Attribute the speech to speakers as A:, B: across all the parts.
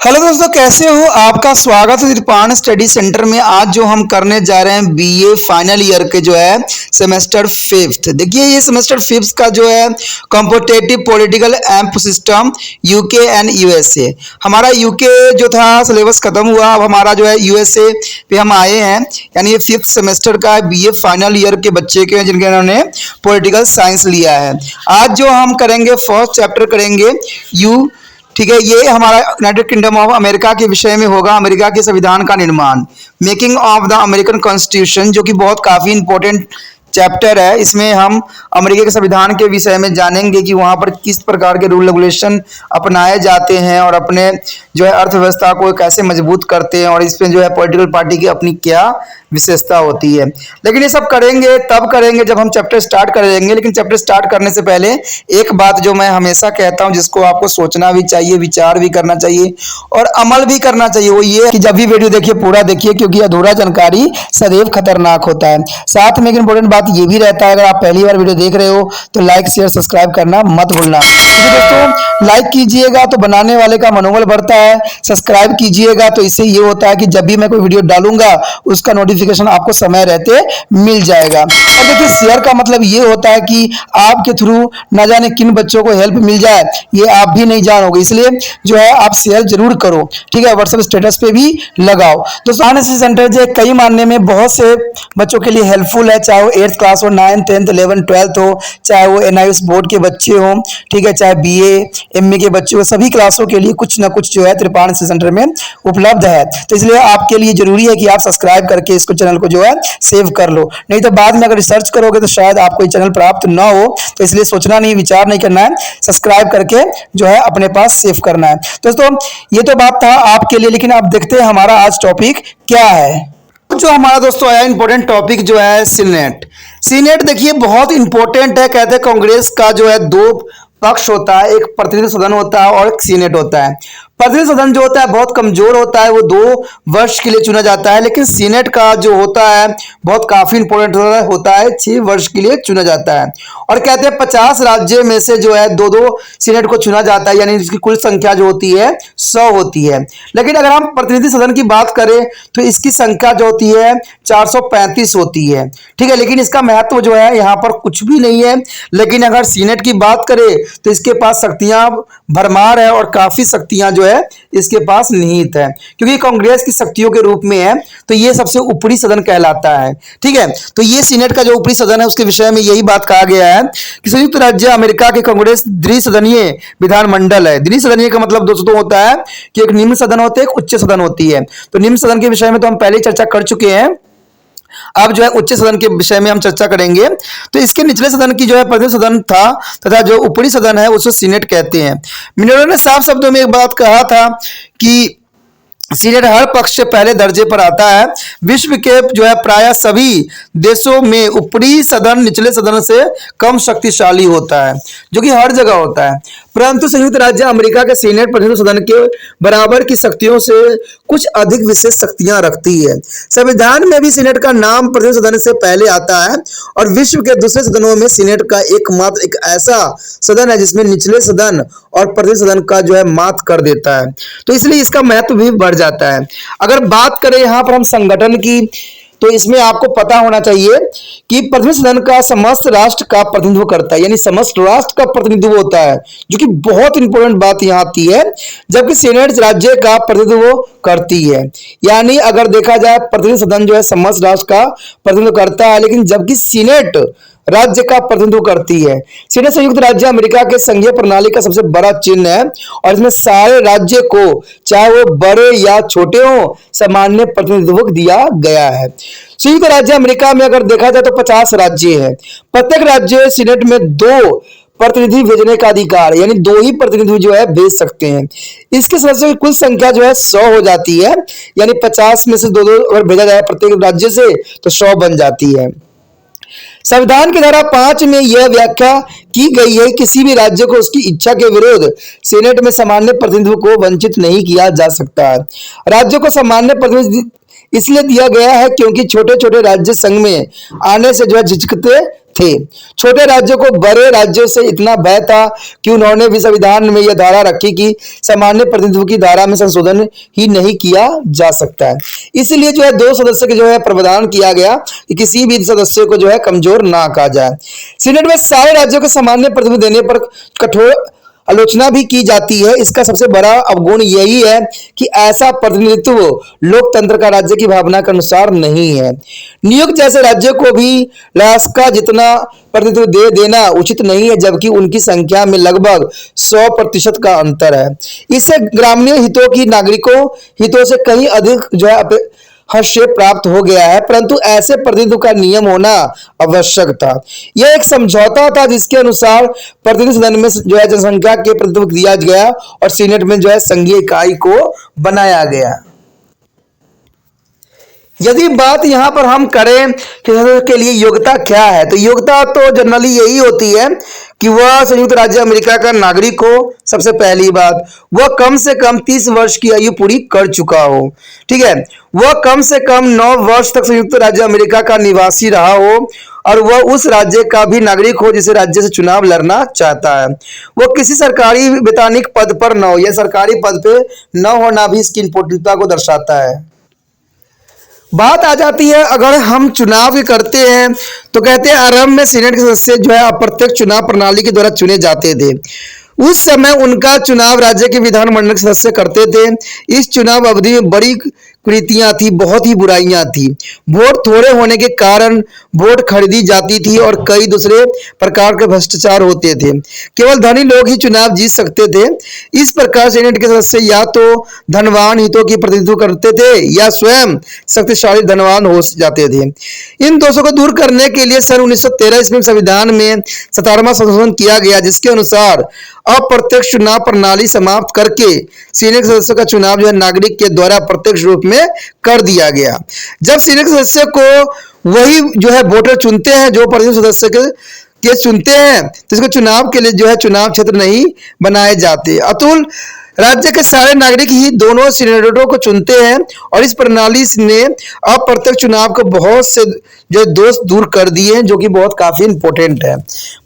A: Hello दोस्तों, कैसे हो? आपका स्वागत है त्रिपाण स्टडी सेंटर में। आज जो हम करने जा रहे हैं बीए फाइनल ईयर के जो है सेमेस्टर फिफ्थ। देखिए ये सेमेस्टर फिफ्थ का जो है competitive political amp system UK and USA. हमारा यूके जो था सिलेबस खत्म हुआ, अब हमारा जो है यूएसए पे हम आए हैं। यानी ये फिफ्थ सेमेस्टर का बीए फाइनल ईयर के बच्चे के जिनके इन्होंने पॉलिटिकल साइंस लिया है। आज जो हम करेंगे फर्स्ट चैप्टर करेंगे ठीक है। ये हमारा यूनाइटेड किंगडम ऑफ अमेरिका के विषय में होगा। अमेरिका के संविधान का निर्माण, making of the American constitution, जो कि बहुत काफी इंपॉर्टेंट चैप्टर है। इसमें हम अमेरिका के संविधान के विषय में जानेंगे कि वहाँ पर किस प्रकार के रूल रेगुलेशन अपनाए जाते हैं और अपने जो है अर्थव्यवस्था को कैसे मजबूत करते हैं, और इसमें जो है पॉलिटिकल पार्टी की अपनी क्या विशेषता होती है। लेकिन ये सब करेंगे तब करेंगे जब हम चैप्टर स्टार्ट करेंगे। लेकिन चैप्टर स्टार्ट करने से पहले एक बात जो मैं हमेशा कहता हूँ, जिसको आपको सोचना भी चाहिए, विचार भी करना चाहिए और अमल भी करना चाहिए, वो ये कि जब भी वीडियो देखिए पूरा देखिए, क्योंकि अधूरा जानकारी सदैव खतरनाक होता है। साथ में एक इंपॉर्टेंट बात ये भी रहता है, अगर आप पहली बार वीडियो देख रहे हो तो लाइक शेयर सब्सक्राइब करना मत भूलना। क्योंकि दोस्तों लाइक कीजिएगा तो बनाने वाले का मनोबल बढ़ता है, सब्सक्राइब कीजिएगा तो इससे ये होता है कि जब भी मैं कोई वीडियो डालूंगा उसका नोटिफिकेशन आपको समय रहते मिल जाएगा। और देखिए शेयर का मतलब ये होता है कि आपके थ्रू न जाने किन बच्चों को हेल्प मिल जाए, ये आप भी नहीं जानोगे। इसलिए जो है आप शेयर जरूर करो, ठीक है। व्हाट्सएप स्टेटस पे भी लगाओ। दोस्तों आरएसएस सेंटर जो कई मानने में बहुत से बच्चों के लिए हेल्पफुल है, चाहे वो 8th क्लास हो, 9th 10th 11th 12th हो, चाहे वो एनआईएस बोर्ड के बच्चे हो, ठीक है, चाहे बीए एमए के बच्चे हो, सभी क्लासों के लिए कुछ ना कुछ जो है त्रिपाण सेंटर में उपलब्ध है। तो इसलिए आपके लिए जरूरी है कि आप सब्सक्राइब करके इसको चैनल को जो है सेव कर लो, नहीं तो बाद में अगर रिसर्च करोगे तो शायद आपको ये चैनल प्राप्त ना हो। तो इसलिए सोचना नहीं, विचार नहीं करना है, सब्सक्राइब करके जो है अपने पास सेव करना है। दोस्तों ये तो बात था आपके लिए, लेकिन अब देखते हैं हमारा आज टॉपिक क्या है। जो हमारा दोस्तों आया इंपॉर्टेंट टॉपिक जो है सीनेट। सीनेट देखिए बहुत इंपॉर्टेंट है। कहते हैं कांग्रेस का जो है दो पक्ष होता है, एक प्रतिनिधि सदन होता है और एक सीनेट होता है। प्रतिनिधि सदन जो होता है बहुत कमजोर होता है, वो 2 वर्ष के लिए चुना जाता है। लेकिन सीनेट का जो होता है बहुत काफी इंपॉर्टेंट होता है, 6 वर्ष के लिए चुना जाता है। और कहते हैं 50 राज्य में से जो है 2-2 सीनेट को चुना जाता है, यानी इसकी कुल संख्या जो होती है 100 होती है। लेकिन अगर हम प्रतिनिधि सदन की बात करें तो इसकी संख्या जो होती है 435 होती है, ठीक है। लेकिन इसका महत्व जो है यहाँ पर कुछ भी नहीं है। लेकिन अगर सीनेट की बात करें तो इसके पास शक्तियां भरमार है और काफी शक्तियां जो है इसके पास निहित है, क्योंकि कांग्रेस की शक्तियों के रूप में है। तो ये सबसे ऊपरी सदन कहलाता है, ठीक है। तो ये सीनेट का जो ऊपरी सदन है उसके विषय में यही बात कहा गया है कि संयुक्त राज्य अमेरिका के कांग्रेस द्विसदनीय विधानमंडल है। द्विसदनीय का मतलब दोस्तों होता है कि एक निम्न सदन होते है, एक उच्च सदन होती है। तो निम्न सदन के विषय में तो हम पहले चर्चा कर चुके हैं। अब जो है उच्च सदन के विषय में हम चर्चा करेंगे। तो इसके निचले सदन की जो है प्रतिनिधि सदन था तथा जो ऊपरी सदन है उसे सीनेट कहते हैं। मिनरों ने साफ शब्दों में एक बात कहा था कि सीनेट हर पक्ष से पहले दर्जे पर आता है। विश्व के जो है प्राय सभी देशों में ऊपरी सदन निचले सदन से कम शक्तिशाली होता है, जो कि हर जगह होता है। परंतु संयुक्त राज्य अमेरिका के सीनेट प्रतिनिधि सदन के बराबर की शक्तियों से कुछ अधिक विशेष शक्तियां रखती है। संविधान में भी सीनेट का नाम प्रतिनिधि सदन से पहले आता है और विश्व के दूसरे सदनों में सीनेट का एकमात्र एक ऐसा सदन है जिसमें निचले सदन और प्रतिनिधि सदन का जो है मात कर देता है। तो इसलिए इसका महत्व भी बढ़ जाता है। अगर बात करें यहाँ पर हम संगठन की, तो इसमें आपको पता होना चाहिए कि प्रतिनिधि सदन का समस्त राष्ट्र का प्रतिनिधित्व करता है, यानी समस्त राष्ट्र का प्रतिनिधित्व होता है, जो कि बहुत इंपॉर्टेंट बात यहाँ आती है। जबकि सीनेट राज्य का प्रतिनिधित्व करती है, यानी अगर देखा जाए प्रतिनिधि सदन जो है समस्त राष्ट्र का प्रतिनिधित्व करता है, लेकिन जबकि सीनेट राज्य का प्रतिनिधित्व करती है। सीनेट संयुक्त राज्य अमेरिका के संघीय प्रणाली का सबसे बड़ा चिन्ह है और इसमें सारे राज्य को, चाहे वो बड़े या छोटे हो, सामान्य प्रतिनिधित्व दिया गया है। संयुक्त राज्य अमेरिका में अगर देखा जाए तो 50 राज्य है। प्रत्येक राज्य सीनेट में 2 प्रतिनिधि भेजने का अधिकार, यानी 2 ही प्रतिनिधि जो है भेज सकते हैं। इसके सदस्यों की कुल संख्या जो है 100 हो जाती है, यानी 50 में से 2-2 अगर भेजा जाए प्रत्येक राज्य से तो 100 बन जाती है। संविधान की धारा 5 में यह व्याख्या की गई है किसी भी राज्य को उसकी इच्छा के विरुद्ध सीनेट में सामान्य प्रतिनिधित्व को वंचित नहीं किया जा सकता है। राज्यों को सामान्य प्रतिनिधित्व इसलिए दिया गया है क्योंकि छोटे छोटे राज्य संघ में आने से जो है झिझकते थे। छोटे राज्यों को बड़े राज्यों से इतना भय था कि उन्होंने भी संविधान में यह धारा रखी कि सामान्य प्रतिनिधित्व की धारा में संशोधन ही नहीं किया जा सकता है। इसलिए जो है 2 सदस्य के जो है प्रावधान किया गया कि किसी भी सदस्य को जो है कमजोर ना कहा जाए। सीनेट में सारे राज्यों को सामान्य प्रतिनिधित्व देने पर कठोर आलोचना भी की जाती है। इसका सबसे बड़ा अवगुण यही है कि ऐसा प्रतिनिधित्व लोकतंत्र का राज्य की भावना के अनुसार नहीं है। न्यूयॉर्क जैसे राज्यों को भी अलास्का जितना प्रतिनिधित्व दे देना उचित नहीं है, जबकि उनकी संख्या में लगभग 100% का अंतर है। इससे ग्रामीण हितों की नागरिकों हितों से कहीं अधिक जो है हस्तक्षेप प्राप्त हो गया है, परंतु ऐसे प्रतिनिधित्व का नियम होना आवश्यक था। यह एक समझौता था जिसके अनुसार प्रतिनिधि सदन में जो है जनसंख्या के प्रतिनिधित्व दिया गया और सीनेट में जो है संघीय इकाई को बनाया गया। यदि बात यहां पर हम करें कि के लिए योग्यता क्या है, तो योग्यता तो जनरली यही होती है कि वह संयुक्त राज्य अमेरिका का नागरिक हो। सबसे पहली बात, वह कम से कम 30 वर्ष की आयु पूरी कर चुका हो। ठीक है, वह कम से कम 9 वर्ष तक संयुक्त राज्य अमेरिका का निवासी रहा हो और वह उस राज्य का भी नागरिक हो जिसे राज्य से चुनाव लड़ना चाहता है। वह किसी सरकारी वैधानिक पद पर न हो, यह सरकारी पद पे न होना भी इसकी इंपोर्टेंटता को दर्शाता है। बात आ जाती है अगर हम चुनाव करते हैं तो कहते हैं आरंभ में सीनेट के सदस्य जो है अप्रत्यक्ष चुनाव प्रणाली के द्वारा चुने जाते थे। उस समय उनका चुनाव राज्य के विधानमंडल के सदस्य करते थे। इस चुनाव अवधि में बड़ी कुरीतियां थी, बहुत ही बुराइयां थी। वोट थोड़े होने के कारण वोट खरीदी जाती थी और कई दूसरे प्रकार के भ्रष्टाचार होते थे। केवल धनी लोग ही चुनाव जीत सकते थे। इस प्रकार सेनेट के सदस्य या तो धनवान हितों की प्रतिनिधित्व करते थे या स्वयं शक्तिशाली धनवान हो जाते थे। इन दोषों को दूर करने के लिए सन 1913 ईस्वी में संविधान में 17वां संशोधन किया गया, जिसके अनुसार अप्रत्यक्ष चुनाव प्रणाली समाप्त करके सीनेट सदस्य का चुनाव जो है नागरिक के द्वारा प्रत्यक्ष रूप में कर दिया गया। जब सीनेट सदस्य को वही जो है वोटर चुनते हैं जो प्रतिनिधि सदस्य के चुनते हैं, तो इसके चुनाव के लिए जो है चुनाव क्षेत्र नहीं बनाए जाते। अतुल राज्य के सारे नागरिक ही दोनों सीनेटरों को चुनते हैं और इस प्रणाली ने अप्रत्यक्ष चुनाव को बहुत से जो दोष दूर कर दिए हैं, जो कि बहुत काफी इंपॉर्टेंट है।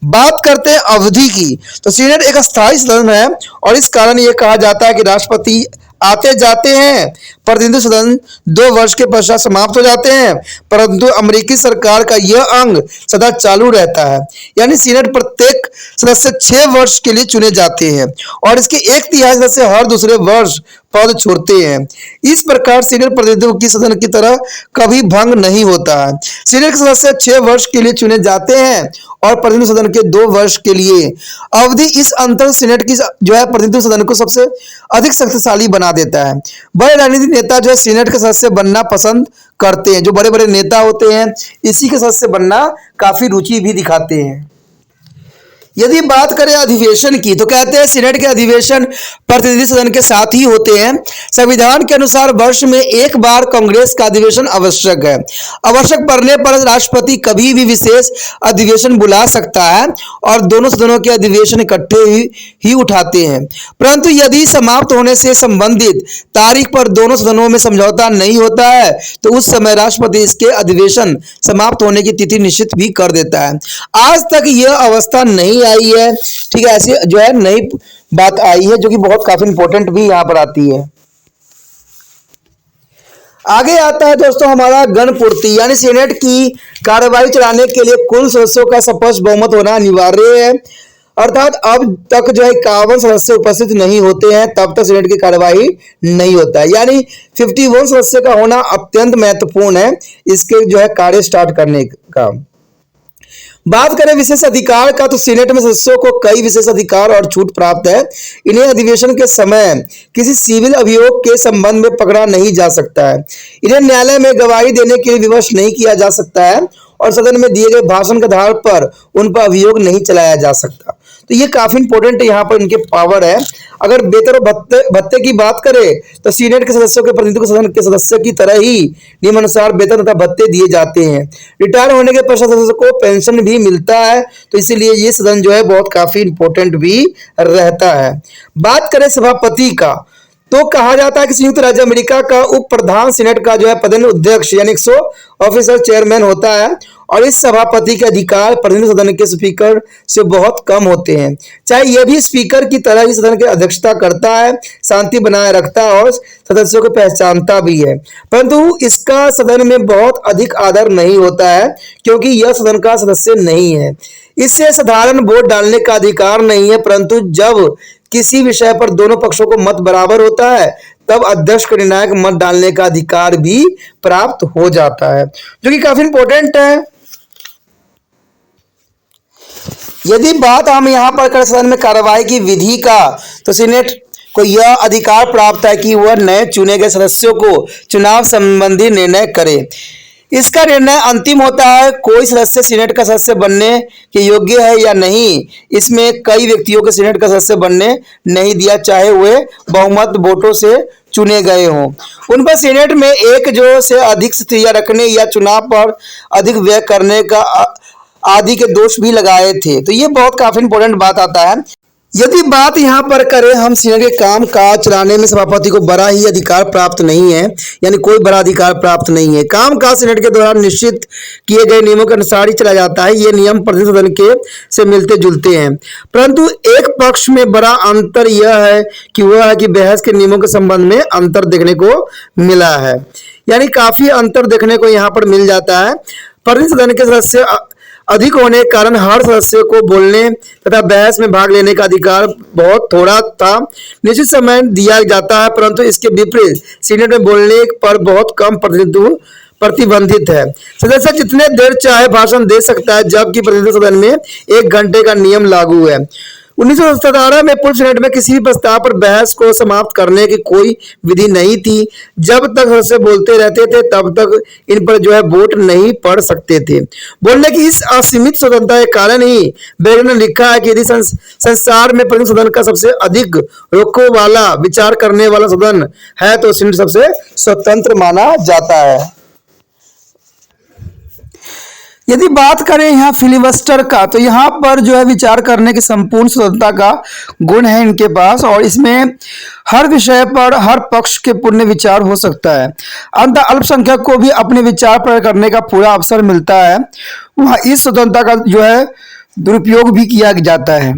A: बात करते हैं अवधि की, तो सीनेट एक अस्थायी सदन है और इस कारण यह कहा जाता है कि राष्ट्रपति आते जाते हैं, प्रतिनिधि सदन 2 वर्ष के पश्चात समाप्त हो जाते हैं, परंतु अमेरिकी सरकार का यह अंग सदा चालू रहता है। यानी सीनेट प्रत्येक सदस्य 6 वर्ष के लिए चुने जाते हैं और इसके 1/3 सदस्य हर दूसरे वर्ष पद छोड़ते हैं। इस प्रकार सीनेट प्रतिनिधित्व की सदन की तरह कभी भंग नहीं होता है। सीनेट के सदस्य 6 वर्ष के लिए चुने जाते हैं और प्रतिनिधि सदन के 2 वर्ष के लिए। अवधि इस अंतर सीनेट की जो है प्रतिनिधि सदन को सबसे अधिक शक्तिशाली बना देता है। बड़े राजनीतिक नेता जो है सीनेट के सदस्य बनना पसंद करते हैं। जो बड़े बड़े नेता होते हैं इसी के सदस्य बनना काफी रुचि भी दिखाते हैं। यदि बात करें अधिवेशन की, तो कहते हैं सीनेट के अधिवेशन प्रतिनिधि सदन के साथ ही होते हैं। संविधान के अनुसार वर्ष में एक बार कांग्रेस का अधिवेशन आवश्यक है। आवश्यक पड़ने पर राष्ट्रपति कभी भी विशेष अधिवेशन बुला सकता है और दोनों सदनों के अधिवेशन इकट्ठे ही उठाते हैं। परंतु यदि समाप्त होने से संबंधित तारीख पर दोनों सदनों में समझौता नहीं होता है तो उस समय राष्ट्रपति इसके अधिवेशन समाप्त होने की तिथि निश्चित भी कर देता है। आज तक यह अवस्था नहीं आई है। ठीक है, ऐसी जो है नई बात आई है जो कि बहुत काफी इंपॉर्टेंट भी यहां पर आती है। आगे आता है दोस्तों हमारा गणपूर्ति, यानी सीनेट की कार्यवाही चलाने के लिए कुल सदस्यों का स्पष्ट बहुमत होना अनिवार्य है। अर्थात अब तक जो है 51 सदस्य उपस्थित नहीं होते हैं तब तक सीनेट की कार्यवाही नहीं होता है। यानी 51 सदस्य का होना अत्यंत महत्वपूर्ण है इसके जो है कार्य स्टार्ट करने का। बात करें विशेष अधिकार का, तो सीनेट में सदस्यों को कई विशेष अधिकार और छूट प्राप्त है। इन्हें अधिवेशन के समय किसी सिविल अभियोग के संबंध में पकड़ा नहीं जा सकता है। इन्हें न्यायालय में गवाही देने के लिए विवश नहीं किया जा सकता है और सदन में दिए गए भाषण के आधार पर उन पर अभियोग नहीं चलाया जा सकता। तो ये काफी इंपॉर्टेंट यहाँ पर इनके पावर है। अगर वेतन और भत्ते की बात करें तो सीनेट के सदस्यों के प्रतिनिधित्व सदन के सदस्य की तरह ही नियमानुसार वेतन तथा भत्ते दिए जाते हैं। रिटायर होने के पश्चात सदस्य को पेंशन भी मिलता है, तो इसीलिए ये सदन जो है बहुत काफी इंपॉर्टेंट भी रहता है। बात करें सभापति का, तो कहा जाता है कि संयुक्त राज्य अमेरिका का उप प्रधान सीनेट का जो है पदेन अध्यक्ष यानी ऑफिसर चेयरमैन होता है और इस सभापति के अधिकार प्रतिनिधि सदन के स्पीकर से बहुत कम होते हैं। चाहे यह भी स्पीकर की तरह ही सदन की अध्यक्षता करता है, शांति बनाए रखता है और सदस्यों को पहचानता भी है, परंतु इसका सदन में बहुत अधिक आदर नहीं होता है क्योंकि यह सदन का सदस्य नहीं है। इससे साधारण वोट डालने का अधिकार नहीं है, परंतु जब किसी विषय पर दोनों पक्षों को मत बराबर होता है तब अध्यक्ष को निर्णायक मत डालने का अधिकार भी प्राप्त हो जाता है, जो कि काफी इंपॉर्टेंट है। यदि बात हम यहाँ पर करें सदन में कार्रवाई की विधि का, तो सीनेट को यह अधिकार प्राप्त है कि वह नए चुने गए सदस्यों को चुनाव संबंधी निर्णय करे। इसका निर्णय अंतिम होता है। कोई सदस्य सीनेट का सदस्य बनने के योग्य है या नहीं, इसमें कई व्यक्तियों को सीनेट का सदस्य बनने नहीं दिया, चाहे वे बहुमत वोटों से चुने गए हों। उन पर सीनेट में एक जो से अधिक स्त्रियां रखने या चुनाव पर अधिक व्यय करने का आदि के दोष भी लगाए थे। तो ये बहुत काफी इंपॉर्टेंट बात आता है। यदि बात यहाँ पर करें हम सीनेट के काम काज चलाने में सभापति को बड़ा ही अधिकार प्राप्त नहीं है, यानी कोई बड़ा अधिकार प्राप्त नहीं है। काम काज सीनेट के दौरान निश्चित किए गए नियमों के अनुसार ही चला जाता है। ये नियम प्रतिनिधि सदन के से मिलते जुलते हैं, परंतु एक पक्ष में बड़ा अंतर यह है कि वह है कि बहस के नियमों के संबंध में अंतर देखने को मिला है, यानी काफी अंतर देखने को यहाँ पर मिल जाता है। प्रतिनिधि सदन के सदस्य अधिक होने के कारण हर सदस्य को बोलने तथा बहस में भाग लेने का अधिकार बहुत थोड़ा था, निश्चित समय दिया जाता है, परंतु इसके विपरीत सीनेट में बोलने पर बहुत कम प्रतिबंधित है। सदस्य जितने देर चाहे भाषण दे सकता है, जबकि प्रतिनिधि सदन में 1 घंटे का नियम लागू है। 1917 में पूर्व सीनेट में किसी भी प्रस्ताव पर बहस को समाप्त करने की कोई विधि नहीं थी। जब तक सदस्य बोलते रहते थे तब तक इन पर वोट नहीं पड़ सकते थे। बोलने की इस असीमित स्वतंत्रता के कारण ही बेगन ने लिखा है कि यदि संसार में प्रतिनिधि सदन का सबसे अधिक रोकों वाला विचार करने वाला सदन है तो सीनेट सबसे स्वतंत्र माना जाता है। यदि बात करें यहाँ फिलिबस्टर का, तो यहाँ पर विचार करने की संपूर्ण स्वतंत्रता का गुण है इनके पास, और इसमें हर विषय पर हर पक्ष के पूर्ण विचार हो सकता है। अंततः अल्पसंख्यक को भी अपने विचार प्रकट करने का पूरा अवसर मिलता है। वहाँ इस स्वतंत्रता का दुरुपयोग भी किया जाता है।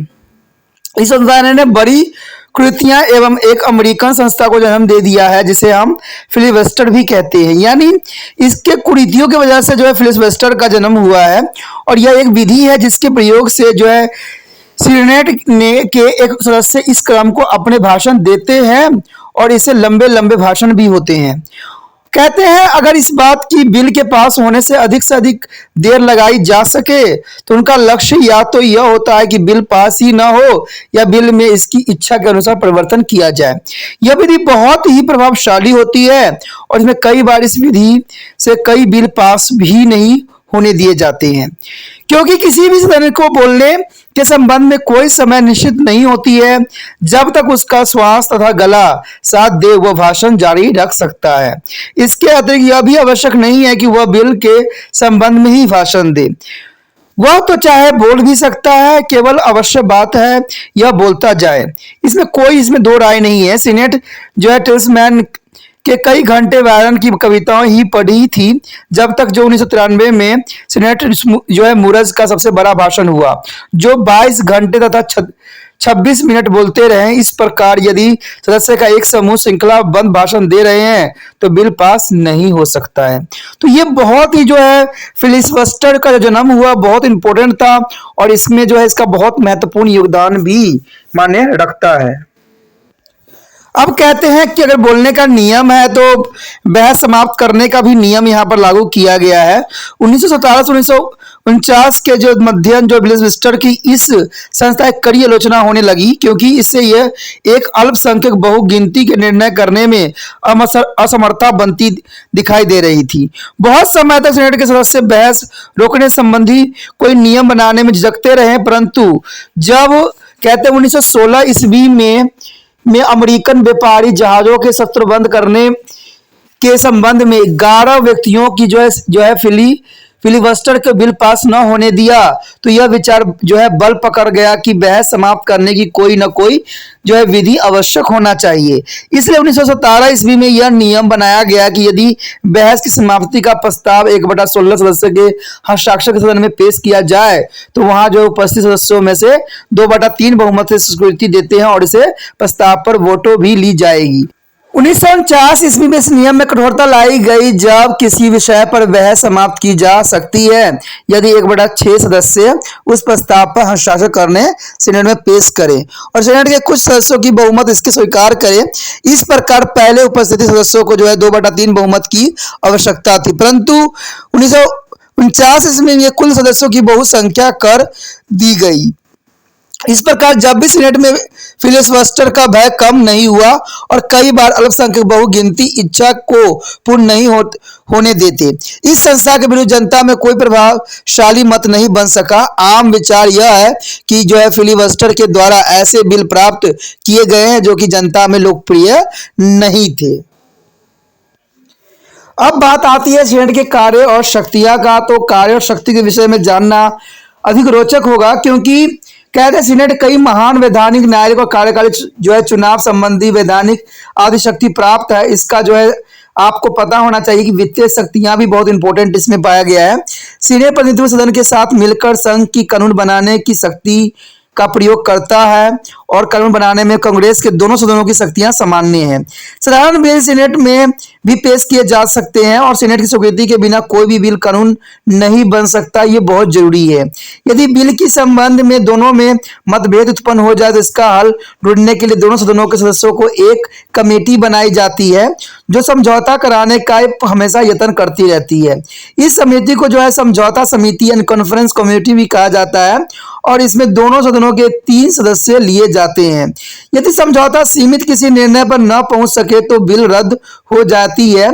A: इस स्वतंत्रता ने बड़ी कृतियां एवं एक अमेरिकन संस्था को जन्म दे दिया है, जिसे हम फिलिबस्टर भी कहते हैं। यानी इसके कुरीतियों की वजह से फिलिबस्टर का जन्म हुआ है, और यह एक विधि है जिसके प्रयोग से सीनेट ने के एक सदस्य इस क्रम को अपने भाषण देते हैं, और इससे लंबे लंबे भाषण भी होते हैं। कहते हैं अगर इस बात की बिल के पास होने से अधिक देर लगाई जा सके तो उनका लक्ष्य या तो यह होता है कि बिल पास ही ना हो या बिल में इसकी इच्छा के अनुसार परिवर्तन किया जाए। यह विधि बहुत ही प्रभावशाली होती है और इसमें कई बार इस विधि से कई बिल पास भी नहीं होने दिए जाते हैं, क्योंकि किसी भी सदस्य को बोलने के संबंध में कोई समय निश्चित नहीं होती है। जब तक उसका श्वास तथा गला साथ दे वह भाषण जारी रख सकता है। इसके अतिरिक्त यह भी आवश्यक नहीं है कि वह बिल के संबंध में ही भाषण दे। वह तो चाहे बोल भी सकता है, केवल आवश्यक बात है यह बोलता जाए। इसमें दो राय नहीं है। सीनेट टिल्समैन के कई घंटे वायरन की कविताएं ही पढ़ी थी, जब तक 1993 में सीनेट मुरज का सबसे बड़ा भाषण हुआ, जो 22 घंटे तथा 26 मिनट बोलते रहे। इस प्रकार यदि सदस्य का एक समूह श्रृंखलाबद्ध भाषण दे रहे हैं तो बिल पास नहीं हो सकता है। तो ये बहुत ही फिलिबस्टर का जन्म हुआ बहुत इंपॉर्टेंट था, और इसमें इसका बहुत महत्वपूर्ण योगदान भी माने रखता है। अब कहते हैं कि अगर बोलने का नियम है तो बहस समाप्त करने का भी नियम यहाँ पर लागू किया गया है। 1917 से 1949 के मध्यम फिलिबस्टर की इस संस्था की कड़ी आलोचना होने लगी, क्योंकि इससे यह एक अल्पसंख्यक बहुगिनती के निर्णय करने में असमर्थता बनती दिखाई दे रही थी। बहुत समय तक सीनेट के सदस्य बहस रोकने संबंधी कोई नियम बनाने में झिझकते रहे, परंतु जब कहते हैं 1916 ईस्वी में अमेरिकन व्यापारी जहाजों के शस्त्रबंद करने के संबंध में 11 व्यक्तियों की फिलिबस्टर के बिल पास न होने दिया तो यह विचार जो है बल पकड़ गया कि बहस समाप्त करने की कोई न कोई जो है विधि आवश्यक होना चाहिए। इसलिए 1917 ईस्वी में यह नियम बनाया गया कि यदि बहस की समाप्ति का प्रस्ताव 1/16 सदस्य के हस्ताक्षर के सदन में पेश किया जाए तो वहां जो उपस्थित सदस्यों में से 2/3 बहुमत से स्वीकृति देते हैं और इसे प्रस्ताव पर वोटो भी ली जाएगी। 1949 ईस्वी में इस नियम में कठोरता लाई गई जब किसी विषय पर बहस समाप्त की जा सकती है यदि 1/6 सदस्य उस प्रस्ताव पर हस्ताक्षर करने सीनेट में पेश करें और सीनेट के कुछ सदस्यों की बहुमत इसके स्वीकार करे। इस प्रकार पहले उपस्थित सदस्यों को जो है 2/3 बहुमत की आवश्यकता थी, परंतु 1949 ईस्वी में कुल सदस्यों की बहुसंख्या कर दी गई। इस प्रकार जब भी सीनेट में फिलिबस्टर का भय कम नहीं हुआ और कई बार अल्पसंख्यक बहुगिनती इच्छा को पूर्ण नहीं होने देते। इस संस्था के विरुद्ध जनता में कोई प्रभावशाली मत नहीं बन सका। आम विचार यह है कि जो है फिलिबस्टर के द्वारा ऐसे बिल प्राप्त किए गए हैं जो कि जनता में लोकप्रिय नहीं थे। अब बात आती है सीनेट के कार्य और शक्तियां का। तो कार्य और शक्ति के विषय में जानना अधिक रोचक होगा क्योंकि कहते हैं सीनेट कई महान वैधानिक, न्यायिक और कार्यकारी जो है चुनाव संबंधी वैधानिक आदि शक्ति प्राप्त है। इसका जो है आपको पता होना चाहिए कि वित्तीय शक्तियां भी बहुत इंपॉर्टेंट इसमें पाया गया है। सीनेट प्रतिनिधित्व सदन के साथ मिलकर संघ की कानून बनाने की शक्ति का प्रयोग करता है और कानून बनाने में कांग्रेस के दोनों सदनों की शक्तियां सामान्य हैं। साधारण बिल सीनेट में भी पेश किए जा सकते हैं और सीनेट की स्वीकृति के बिना कोई भी बिल कानून नहीं बन सकता, ये बहुत जरूरी है। यदि बिल के संबंध में दोनों में मतभेद उत्पन्न हो जाए तो इसका हल ढूंढने के लिए दोनों सदनों के सदस्यों को एक कमेटी बनाई जाती है जो समझौता कराने का हमेशा यत्न करती रहती है। इस समिति को जो है समझौता समिति यानी कॉन्फ्रेंस कमेटी भी कहा जाता है और इसमें दोनों सदनों के 3 सदस्य लिए जाते हैं। यदि समझौता सीमित किसी निर्णय पर न पहुंच सके तो बिल रद्द हो जाती है।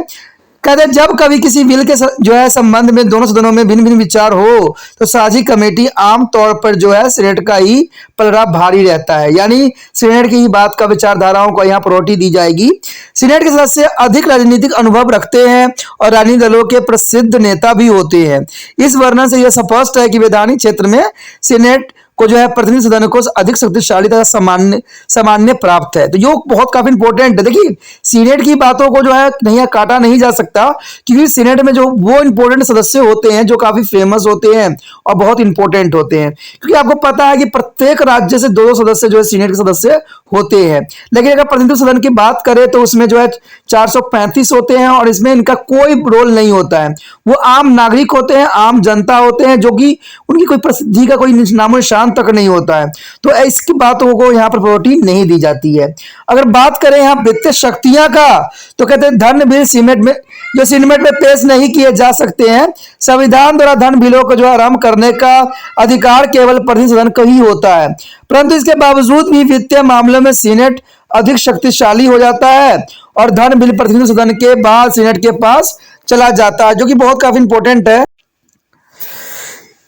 A: कहते हैं जब कभी किसी बिल के जो है संबंध में दोनों सदनों में भिन्न भिन्न विचार हो तो साझी कमेटी आमतौर पर जो है सीनेट का ही पलड़ा भारी रहता है, यानी सीनेट की ही बात का विचारधाराओं को यहाँ प्रायोरिटी दी जाएगी। सीनेट के सदस्य अधिक राजनीतिक अनुभव रखते हैं और राजनीतिक दलों के प्रसिद्ध नेता भी होते हैं। इस वर्णन से यह स्पष्ट है कि वैधानिक क्षेत्र में सीनेट को जो है प्रतिनिधि सदन को अधिक शक्तिशाली तथा सामान्य प्राप्त है। तो ये बहुत काफी इंपॉर्टेंट है। देखिए सीनेट की बातों को जो है नहीं काटा नहीं जा सकता क्योंकि सीनेट में जो वो इंपॉर्टेंट सदस्य होते हैं जो काफी फेमस होते हैं और बहुत इंपॉर्टेंट होते हैं, क्योंकि आपको पता है कि प्रत्येक राज्य से 2 सदस्य जो है सीनेट के सदस्य होते हैं। लेकिन अगर प्रतिनिधि सदन की बात करें तो उसमें जो है 435 होते हैं और इसमें इनका कोई रोल नहीं होता है। वो आम नागरिक होते हैं, आम जनता होते हैं जो कि उनकी कोई प्रसिद्धि का कोई नामो निशान तक नहीं होता है। तो इसकी बातों को यहाँ पर प्रायोरिटी नहीं दी जाती है। अगर बात करें यहाँ वित्तीय शक्तियां का तो कहते हैं धन बिल सीनेट में पेश नहीं किए जा सकते हैं। संविधान द्वारा धन बिलों को जो आरंभ करने का अधिकार केवल प्रतिनिधि सदन को ही होता है, परंतु इसके बावजूद भी वित्तीय मामलों में सीनेट अधिक शक्तिशाली हो जाता है और धन बिल प्रतिनिधि सदन के बाद सीनेट के पास चला जाता है, जो कि बहुत काफी इंपॉर्टेंट है।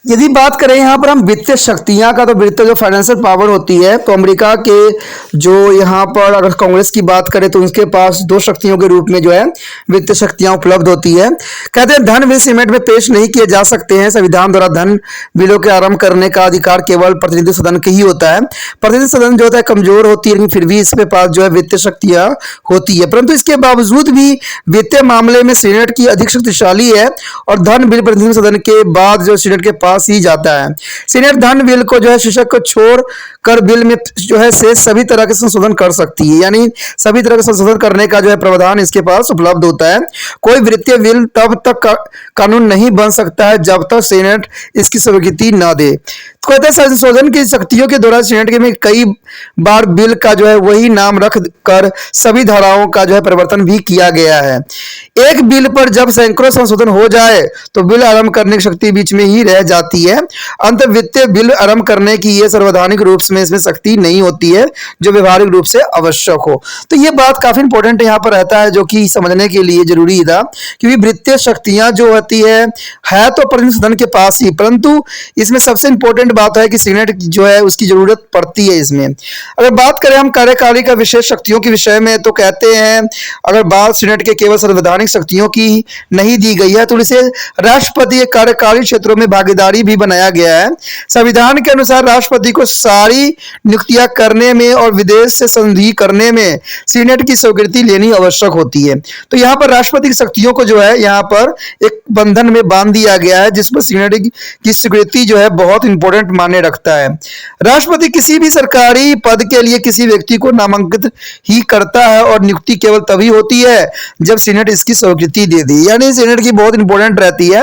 A: यदि बात करें यहाँ पर हम वित्तीय शक्तियाँ का तो वित्तीय जो फाइनेंशियल पावर होती है तो अमेरिका के जो यहाँ पर अगर कांग्रेस की बात करें तो उसके पास 2 शक्तियों के रूप में जो है वित्तीय शक्तियाँ उपलब्ध होती है। कहते हैं धन बिल सीनेट में पेश नहीं किए जा सकते हैं। संविधान द्वारा धन बिलों के आरंभ करने का अधिकार केवल प्रतिनिधि सदन के ही होता है। प्रतिनिधि सदन जो होता है कमजोर होती है लेकिन फिर भी इसके पास जो है वित्तीय शक्तियाँ होती है, परंतु इसके बावजूद भी वित्तीय मामले में सीनेट की अधिक शक्तिशाली है और धन बिल प्रतिनिधि सदन के बाद जो सीनेट के पास ही जाता है। सीनेट धन बिल को जो है शीर्षक को छोड़ कर बिल में जो है से सभी तरह के संशोधन कर सकती है, यानी सभी तरह के संशोधन करने का जो है प्रावधान इसके पास उपलब्ध होता है। कोई वित्तीय बिल तब तक कानून नहीं बन सकता है जब तक सीनेट इसकी स्वीकृति न दे। कहते हैं संशोधन की शक्तियों के द्वारा सीनेट में कई बार बिल का जो है वही नाम रख कर सभी धाराओं का जो है परिवर्तन भी किया गया है। एक बिल पर जब सैकड़ों संशोधन हो जाए तो बिल आरंभ करने की शक्ति बीच में ही रह जाती आती है। अंत वित्तीय बिल आरंभ करने की ये संवैधानिक रूप में इसमें शक्ति नहीं होती है जो व्यवहारिक रूप से आवश्यक हो। तो ये बात काफी इंपॉर्टेंट यहाँ पर रहता है, जो कि समझने के लिए जरूरी था, क्योंकि वित्तीय शक्तियां जो होती है तो प्रतिनिधि सदन के पास ही, परंतु इसमें सबसे इंपॉर्टेंट बात है कि सीनेट जो है उसकी जरूरत पड़ती है इसमें। अगर बात करें हम कार्यकारिणी का विशेष शक्तियों के विषय में, तो कहते हैं अगर बात सीनेट के केवल संवैधानिक शक्तियों की नहीं दी गई है, तो इसे राष्ट्रपति के कार्यकारी क्षेत्रों में भागीदारी भी बनाया गया है। संविधान के अनुसार राष्ट्रपति को सारी नियुक्तियां करने में और विदेश से संधि करने में सीनेट की स्वीकृति लेनी आवश्यक होती है। तो यहाँ पर राष्ट्रपति की शक्तियों को जो है यहाँ पर एक बंधन में बांध दिया गया है, जिसमें सीनेट की स्वीकृति जो है बहुत इंपॉर्टेंट मायने रखता है। राष्ट्रपति किसी भी सरकारी पद के लिए किसी व्यक्ति को नामांकित ही करता है और नियुक्ति केवल तभी होती है जब सीनेट इसकी स्वीकृति दे दी, यानी सीनेट की बहुत इंपॉर्टेंट रहती है।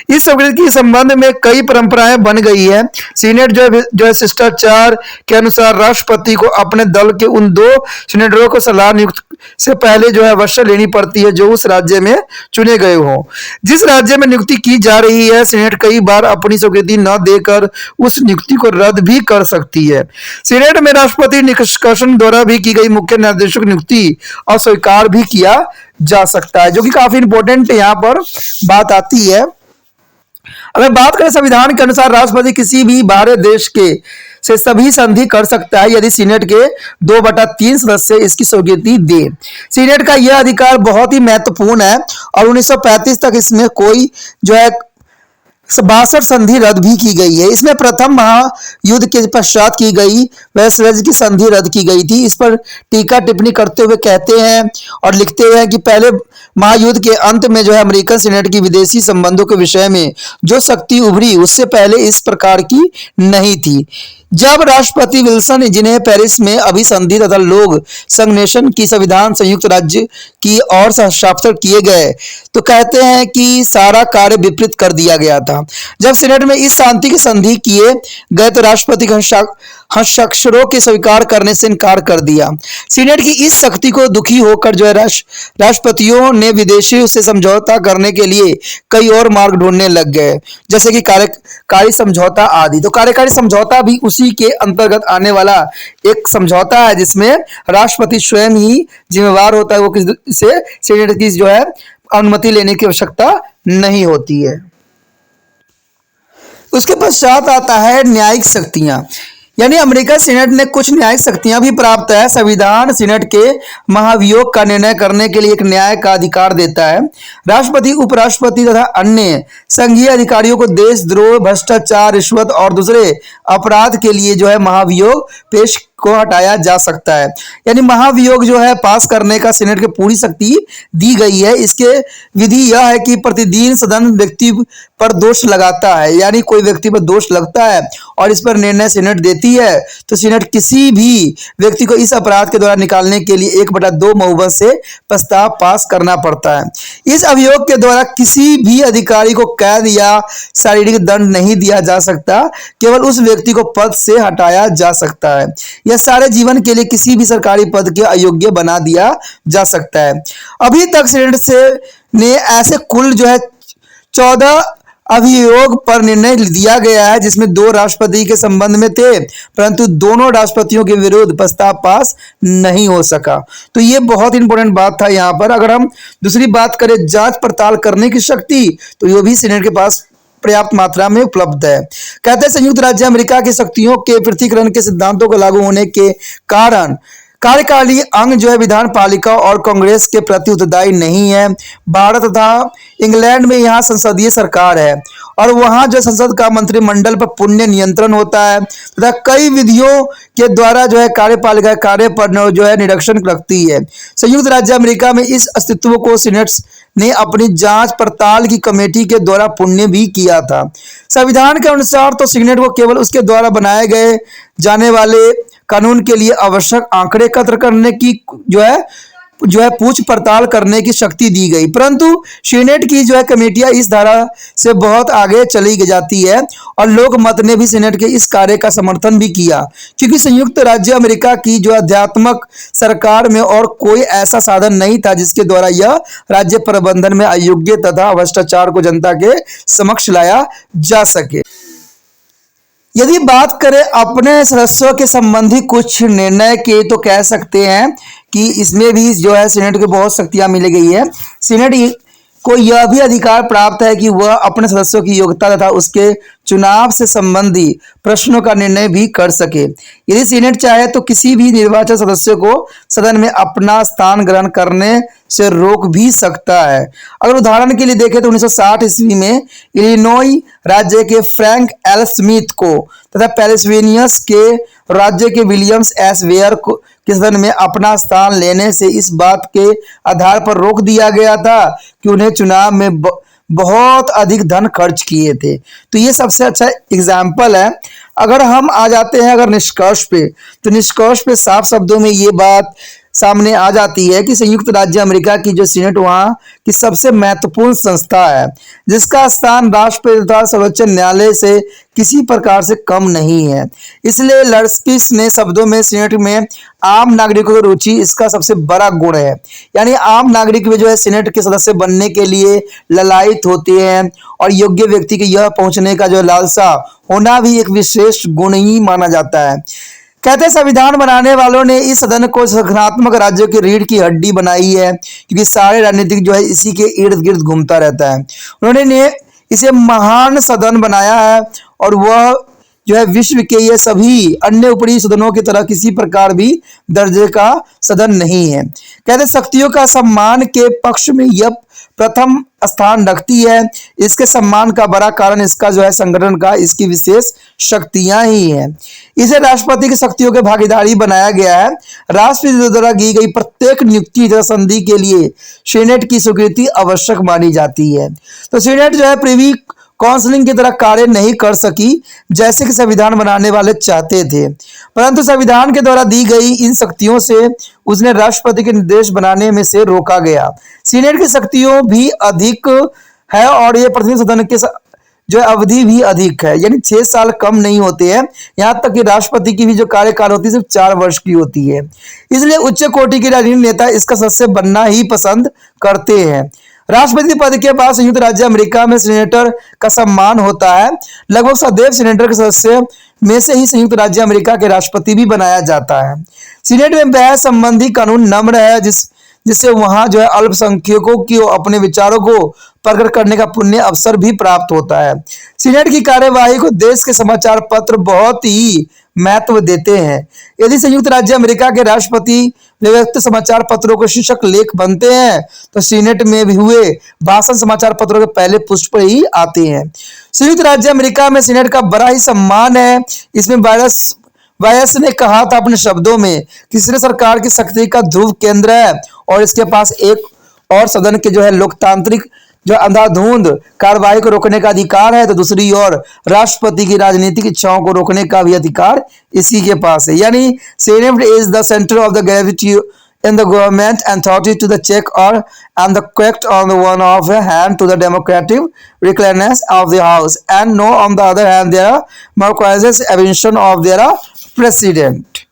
A: इस स्वीकृति के संबंध में कई परंपराएं बन गई है। सीनेट जो है शिष्टाचार के अनुसार राष्ट्रपति को अपने दल के उन 2 सीनेटरों को सलाह नियुक्त से पहले जो है अवश्य लेनी पड़ती है जो उस राज्य में चुने गए हो। जिस राज्य में नियुक्ति की जा रही है, सीनेट कई बार अपनी स्वीकृति न देकर उस नियुक्ति को रद्द भी कर सकती है। सीनेट में राष्ट्रपति निष्कर्षण द्वारा भी की गई मुख्य न्यायाधीशों की नियुक्ति अस्वीकार भी किया जा सकता है, जो कि काफी इंपॉर्टेंट यहाँ पर बात आती है। अगर बात करें संविधान के अनुसार राष्ट्रपति किसी भी बाहरी देश के से सभी संधि कर सकता है यदि सीनेट के 2/3 सदस्य इसकी स्वीकृति दे। सीनेट का यह अधिकार बहुत ही महत्वपूर्ण है और 1935 तक इसमें कोई जो है 62 संधि रद्द भी की गई है। इसमें प्रथम महायुद्ध के पश्चात की गई वेस्टफैलिया की संधि रद्द की गई थी। इस पर टीका टिप्पणी करते हुए कहते हैं और लिखते हैं कि पहले महायुद्ध के अंत में जो है अमेरिकन सीनेट की विदेशी संबंधों के विषय में जो शक्ति उभरी उससे पहले इस प्रकार की नहीं थी। जब राष्ट्रपति विल्सन जिन्हें पेरिस में अभिसंधि तथा लोक संघ नेशन की संविधान संयुक्त राज्य की और हस्ताक्षर किए गए, तो कहते हैं कि सारा कार्य विपरीत कर दिया गया था। जब सीनेट में इस शांति की संधि किए गए तो राष्ट्रपति हस्ताक्षरों के स्वीकार करने से इनकार कर दिया। सीनेट की इस शक्ति को दुखी होकर जो है राष्ट्रपतियों ने विदेशियों से समझौता करने के लिए कई और मार्ग ढूंढने लग गए, जैसे कि कार्यकारी समझौता आदि। तो कार्यकारी समझौता भी उसी के अंतर्गत आने वाला एक समझौता है जिसमें राष्ट्रपति स्वयं ही जिम्मेवार होता है, वो किसी से सीनेट की जो है अनुमति लेने की आवश्यकता नहीं होती है। उसके पश्चात आता है न्यायिक शक्तियां, यानी अमेरिका सीनेट ने कुछ न्यायिक शक्तियां भी प्राप्त है। संविधान सीनेट के महाभियोग का निर्णय करने के लिए एक न्याय का अधिकार देता है। राष्ट्रपति, उपराष्ट्रपति तथा अन्य संघीय अधिकारियों को देशद्रोह, भ्रष्टाचार, रिश्वत और दूसरे अपराध के लिए जो है महाभियोग पेश को हटाया जा सकता है। यानी महाभियोग जो है पास करने का सीनेट को पूरी शक्ति दी गई है। इसके विधि यह है कि प्रतिदिन सदन व्यक्ति पर दोष लगाता है, यानी कोई व्यक्ति पर दोष लगता है और इस पर निर्णय सीनेट देती है, तो सीनेट किसी भी व्यक्ति को इस अपराध के द्वारा निकालने के लिए 1/2 बहुमत से प्रस्ताव पास करना पड़ता है। इस अभियोग के द्वारा किसी भी अधिकारी को कैद या शारीरिक दंड नहीं दिया जा सकता, केवल उस व्यक्ति को पद से हटाया जा सकता है। यह सारे जीवन के लिए किसी भी सरकारी पद के अयोग्य बना दिया जा सकता है। अभी तक सीनेट से ने ऐसे कुल जो है 14 अभियोग पर निर्णय दिया गया है, जिसमें 2 राष्ट्रपति के संबंध में थे, परंतु दोनों राष्ट्रपतियों के विरुद्ध प्रस्ताव पास नहीं हो सका। तो ये बहुत इंपॉर्टेंट बात था यहाँ पर। अगर हम दूसरी बात करें जांच पड़ताल करने की शक्ति, तो ये भी सीनेट के पास पर्याप्त मात्रा में उपलब्ध है। कहते हैं संयुक्त राज्य अमेरिका की शक्तियों के पृथकीकरण के सिद्धांतों को लागू होने के कारण कार्यकारी अंग जो है विधान पालिका और कांग्रेस के प्रति उत्तरदायी नहीं है। भारत तथा इंग्लैंड में यहाँ संसदीय सरकार है और वहाँ जो संसद का मंत्रिमंडल पर पुण्य नियंत्रण होता है तथा कई विधियों के द्वारा जो है कार्यपालिका कार्य पर जो है निरीक्षण रखती है। संयुक्त राज्य अमेरिका में इस अस्तित्व को सीनेट ने अपनी जांच पड़ताल की कमेटी के द्वारा पुण्य भी किया था। संविधान के अनुसार तो सीनेट को केवल उसके द्वारा बनाए गए जाने वाले कानून के लिए आवश्यक आंकड़े एकत्र करने की जो है पूछ पड़ताल करने की शक्ति दी गई, परंतु सीनेट की जो है कमेटियां इस धारा से बहुत आगे चली जाती है और लोक मत ने भी सीनेट के इस कार्य का समर्थन भी किया, क्योंकि संयुक्त राज्य अमेरिका की जो आध्यात्मिक सरकार में और कोई ऐसा साधन नहीं था जिसके द्वारा यह राज्य प्रबंधन में अयोग्य तथा भ्रष्टाचार को जनता के समक्ष लाया जा सके। यदि बात करें अपने सदस्यों के संबंधी कुछ निर्णय के, तो कह सकते हैं कि इसमें भी जो है सीनेट को बहुत शक्तियां मिल गई है। सीनेट को यह भी अधिकार प्राप्त है कि वह अपने सदस्यों की योग्यता तथा उसके चुनाव से संबंधी प्रश्नों का निर्णय भी कर सके। यदि सीनेट चाहे तो किसी भी निर्वाचित सदस्य को सदन में अपना स्थान ग्रहण करने से रोक भी सकता है। अगर उदाहरण के लिए देखें तो 1960 ईस्वी में इलिनॉय राज्य के फ्रैंक एल स्मिथ को तथा पेंसिल्वेनिया के राज्य के विलियम्स एस वेयर को के सदन में अपना स्थान लेने से इस बात के आधार पर रोक दिया गया था कि उन्हें चुनाव में बहुत अधिक धन खर्च किए थे। तो ये सबसे अच्छा एग्जाम्पल है। अगर हम आ जाते हैं अगर निष्कर्ष पे, तो निष्कर्ष पे साफ शब्दों में ये बात सामने आ जाती है कि संयुक्त राज्य अमेरिका की जो सीनेट वहाँ की सबसे महत्वपूर्ण संस्था है, जिसका स्थान राष्ट्रपति तथा सर्वोच्च न्यायालय से किसी प्रकार से कम नहीं है। इसलिए लर्स्किस ने शब्दों में सीनेट में आम नागरिकों की रुचि इसका सबसे बड़ा गुण है। यानी आम नागरिक भी जो है सीनेट के सदस्य बनने के लिए ललायित होते हैं और योग्य व्यक्ति के यह पहुंचने का जो लालसा होना भी एक विशेष गुण ही माना जाता है। कहते हैं संविधान बनाने वालों ने इस सदन को संगठनात्मक राज्यों की रीढ़ की हड्डी बनाई है, क्योंकि सारे राजनीतिक जो है इसी के इर्द गिर्द घूमता रहता है। उन्होंने इसे महान सदन बनाया है और वह जो है विश्व के ये सभी अन्य ऊपरी सदनों की तरह किसी प्रकार भी दर्जे का सदन नहीं है। कहते शक्तियों का सम्मान के पक्ष में यह प्रथम स्थान रखती है। इसके सम्मान का बड़ा कारण इसका जो है संगठन का इसकी विशेष शक्तियां ही हैं। इसे राष्ट्रपति की शक्तियों के भागीदारी बनाया गया है। राष्ट्रपति द्वारा की गई प्रत्येक नियुक्ति तथा संधि के लिए सीनेट की स्वीकृति आवश्यक मानी जाती है। तो सीनेट जो है प्रिवी काउंसिलिंग की तरह कार्य नहीं कर सकी जैसे कि संविधान बनाने वाले चाहते थे, परंतु संविधान के द्वारा दी गई इन शक्तियों से उसने राष्ट्रपति के निर्देश बनाने में से रोका गया। सीनेट की शक्तियों भी अधिक है और ये प्रतिनिधि सदन के जो अवधि भी अधिक है, यानी 6 साल कम नहीं होते हैं। यहाँ तक कि राष्ट्रपति की भी जो कार्यकाल होती है सिर्फ 4 वर्ष की होती है। इसलिए उच्च कोटि के राजनीतिक नेता इसका सदस्य बनना ही पसंद करते हैं। राष्ट्रपति पद के बाद संयुक्त राज्य अमेरिका में सीनेटर का सम्मान होता है। लगभग सदैव सीनेटर के सदस्य में से ही संयुक्त राज्य अमेरिका के राष्ट्रपति भी बनाया जाता है। सीनेट में बहस संबंधी कानून नम्र है, जिससे वहां जो है अल्पसंख्यकों की अपने विचारों को प्रकट करने का पुण्य अवसर भी प्राप्त होता है। सीनेट की कार्यवाही को देश के समाचार पत्र बहुत ही महत्व देते हैं। यदि संयुक्त राज्य अमेरिका के राष्ट्रपति व्यक्ति समाचार पत्रों को शीर्षक लेख बनते हैं तो सीनेट में भी हुए भाषण समाचार पत्रों के पहले पृष्ठ पर ही आते हैं। संयुक्त राज्य अमेरिका में सीनेट का बड़ा ही सम्मान है। इसमें वायस ने कहा था अपने शब्दों में कि सीनेट सरकार की शक्ति का ध्रुव केंद्र है और इसके पास एक और सदन के जो है लोकतांत्रिक जो अंधाधुंध कार्रवाई को रोकने का अधिकार है, तो दूसरी ओर राष्ट्रपति की राजनीतिक इच्छाओं को रोकने का भी अधिकार इसी के पास है। यानी senate is the centre of the gravity in the government authority to the check or and the correct on the one of a hand to the democratic recklessness of the house and no on the other hand their Marques's abolition of their president।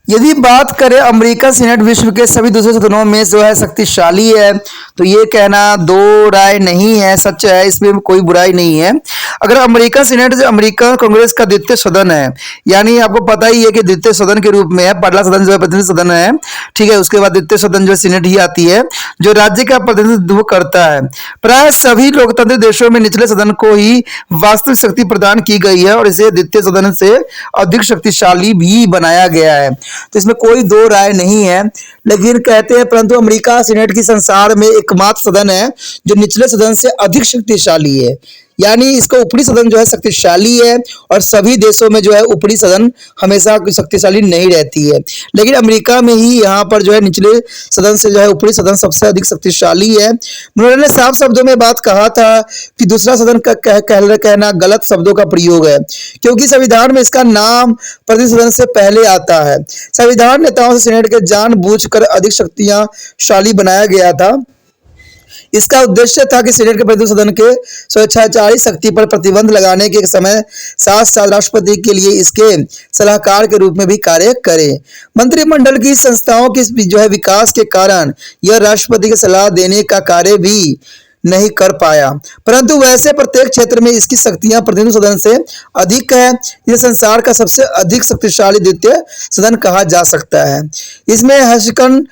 A: यदि बात करें American senate विश्व के सभी दूसरे सदनों में जो है शक्तिशाली है, तो ये कहना दो राय नहीं है, सच है, इसमें कोई बुराई नहीं है। अगर अमेरिकन सीनेट जो अमेरिकन कांग्रेस का द्वितीय सदन है, यानी आपको पता ही है कि द्वितीय सदन के रूप में है। पहला सदन जो है प्रतिनिधि सदन है, ठीक है, उसके बाद द्वितीय सदन जो है सीनेट ही आती है जो राज्य का प्रतिनिधित्व करता है। प्राय सभी लोकतांत्रिक देशों में निचले सदन को ही वास्तविक शक्ति प्रदान की गई है और इसे द्वितीय सदन से अधिक शक्तिशाली भी बनाया गया है। तो इसमें कोई दो राय नहीं है। लेकिन कहते हैं परंतु अमेरिका सीनेट की संसार में एकमात्र सदन है जो निचले सदन से अधिक शक्तिशाली है, यानी इसका ऊपरी सदन जो है शक्तिशाली है और सभी देशों में जो है ऊपरी सदन हमेशा शक्तिशाली नहीं रहती है। लेकिन अमेरिका में ही यहाँ पर जो है निचले सदन से जो है ऊपरी सदन सबसे अधिक शक्तिशाली है। उन्होंने साफ शब्दों में बात कहा था कि दूसरा सदन का कहना गलत शब्दों का प्रयोग है, क्योंकि संविधान में इसका नाम प्रतिनिधि सदन से पहले आता है। संविधान नेताओं से सीनेट के जानबूझकर अधिक शक्तिशाली बनाया गया था। इसका उद्देश्य था कि सीनेट के प्रतिनिधि सदन के स्वेच्छाचारी शक्ति पर प्रतिबंध लगाने के समय साथ साथ राष्ट्रपति के लिए इसके सलाहकार के रूप में भी कार्य करे। मंत्रिमंडल की संस्थाओं के जो है विकास के कारण यह राष्ट्रपति की सलाह देने का कार्य भी नहीं कर पाया, परंतु वैसे प्रत्येक क्षेत्र में इसकी शक्तियां प्रतिनिधि सदन से अधिक है। यह संसार का सबसे अधिक शक्तिशाली द्वितीय सदन कहा जा सकता है। इसमें हर्षकन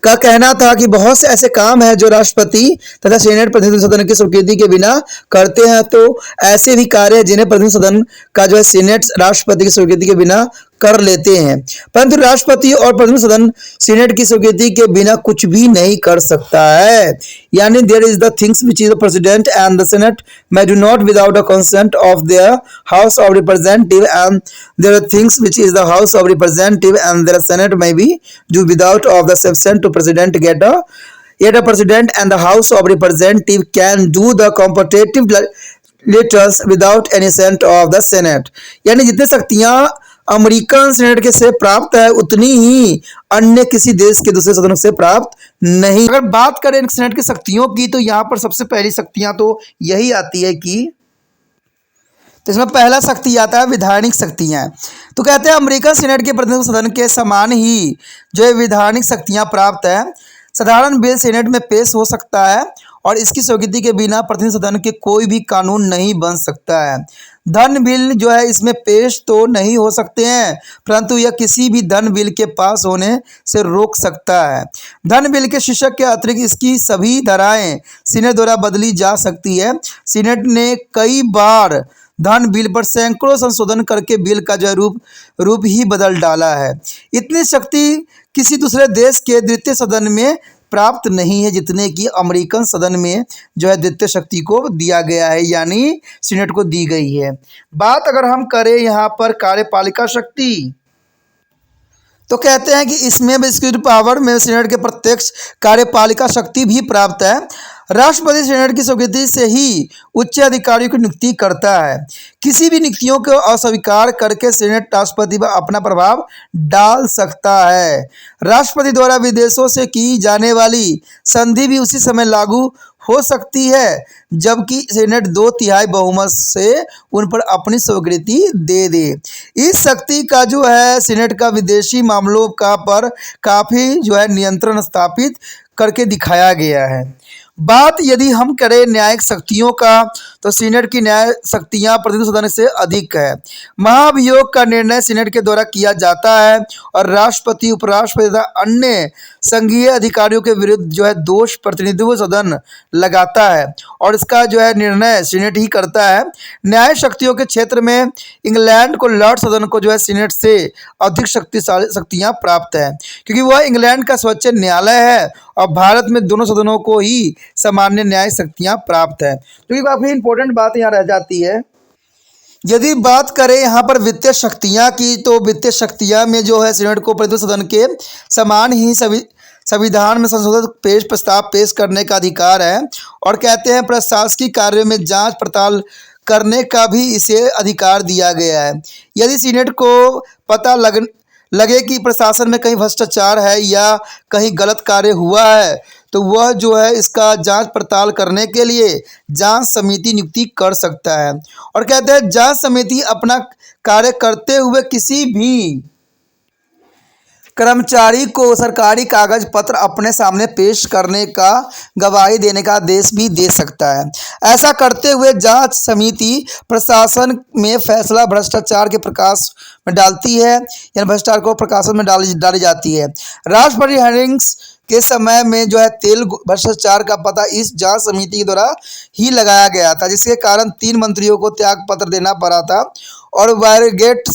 A: का कहना था कि बहुत से ऐसे काम हैं जो राष्ट्रपति तथा सीनेट प्रतिनिधि सदन की स्वीकृति के बिना करते हैं, तो ऐसे भी कार्य हैं जिन्हें प्रतिनिधि सदन का जो है सीनेट राष्ट्रपति की स्वीकृति के बिना कर लेते हैं, परंतु राष्ट्रपति और प्रतिनिधि सदन सीनेट की स्वीकृति के बिना कुछ भी नहीं कर सकता है। यानी there is the things which is the president and the senate may do not without the consent of their house of representative, and there are things which is the house of representative and their senate may be do without of the consent to president get a yet a president and the house of representative can do the competitive letters without any consent of the senate। यानी जितनी शक्तियां American senate के से प्राप्त है उतनी ही अन्य किसी देश के दूसरे सदनों से प्राप्त नहीं। अगर बात करें सेनेट की शक्तियों की तो यहाँ पर सबसे पहली शक्तियां तो यही आती है कि तो इसमें पहला शक्ति आता है विधायिक शक्तियां। तो कहते हैं अमेरिकन सेनेट के प्रतिनिधि सदन के समान ही जो है विधायिक शक्तियां प्राप्त है। साधारण बिल सेनेट में पेश हो सकता है और इसकी स्वीकृति के बिना प्रतिनिधि सदन के कोई भी कानून नहीं बन सकता है। धन बिल जो है इसमें पेश तो नहीं हो सकते हैं, परंतु यह किसी भी धन बिल के पास होने से रोक सकता है। धन बिल के शीर्षक के अतिरिक्त इसकी सभी धाराएं सीनेट द्वारा बदली जा सकती है। सीनेट ने कई बार धन बिल पर सैकड़ों संशोधन करके बिल का जो रूप ही बदल डाला है। इतनी शक्ति किसी दूसरे देश के द्वितीय सदन में प्राप्त नहीं है जितने की अमेरिकन सदन में जो है द्वितीय शक्ति को दिया गया है, यानी सीनेट को दी गई है। बात अगर हम करें यहाँ पर कार्यपालिका शक्ति तो कहते हैं कि इसमें एग्जीक्यूटिव पावर में सीनेट के प्रत्यक्ष कार्यपालिका शक्ति भी प्राप्त है। राष्ट्रपति सीनेट की स्वीकृति से ही उच्च अधिकारियों की नियुक्ति करता है। किसी भी नियुक्तियों को अस्वीकार करके सीनेट राष्ट्रपति पर अपना प्रभाव डाल सकता है। राष्ट्रपति द्वारा विदेशों से की जाने वाली संधि भी उसी समय लागू हो सकती है जबकि सीनेट 2/3 बहुमत से उन पर अपनी स्वीकृति दे दे। इस शक्ति का जो है सीनेट का विदेशी मामलों का पर काफ़ी जो है नियंत्रण स्थापित करके दिखाया गया है। बात यदि हम करें न्यायिक शक्तियों का तो सीनेट की न्याय शक्तियां प्रतिनिधि सदन से अधिक है। महाभियोग का निर्णय सीनेट के द्वारा किया जाता है और राष्ट्रपति उपराष्ट्रपति तथा अन्य संघीय अधिकारियों के विरुद्ध जो है दोष प्रतिनिधित्व सदन लगाता है और इसका जो है निर्णय सीनेट ही करता है। न्याय शक्तियों के क्षेत्र में इंग्लैंड को लॉर्ड सदन को जो है सीनेट से अधिक शक्तिशाली शक्तियां प्राप्त है क्योंकि वह इंग्लैंड का सर्वोच्च न्यायालय है और भारत में दोनों सदनों को ही सामान्य न्याय शक्तियां प्राप्त है। तो ये काफ़ी इंपॉर्टेंट बात यहाँ रह जाती है। यदि बात करें यहाँ पर वित्तीय शक्तियाँ की तो वित्तीय शक्तियाँ में जो है सीनेट को प्रतिनिधि सदन के समान ही संविधान में संशोधित प्रस्ताव पेश करने का अधिकार है और कहते हैं प्रशासकीय कार्यों में जांच पड़ताल करने का भी इसे अधिकार दिया गया है। यदि सीनेट को पता लगे कि प्रशासन में कहीं भ्रष्टाचार है या कहीं गलत कार्य हुआ है तो वह जो है इसका जांच पड़ताल करने के लिए जांच समिति नियुक्ति कर सकता है और कहते हैं जांच समिति अपना कार्य करते हुए किसी भी कर्मचारी को सरकारी कागज पत्र अपने सामने पेश करने का गवाही देने का आदेश भी दे सकता है। ऐसा करते हुए जांच समिति प्रशासन में फैसला भ्रष्टाचार के प्रकाश में डालती है या भ्रष्टाचार को प्रकाशन में डाली जाती है। राष्ट्रपति हेरिंग्स के समय में जो है तेल भ्रष्टाचार का पता इस जांच समिति के द्वारा ही लगाया गया था जिसके कारण 3 मंत्रियों को त्याग पत्र देना पड़ा था और वायरगेट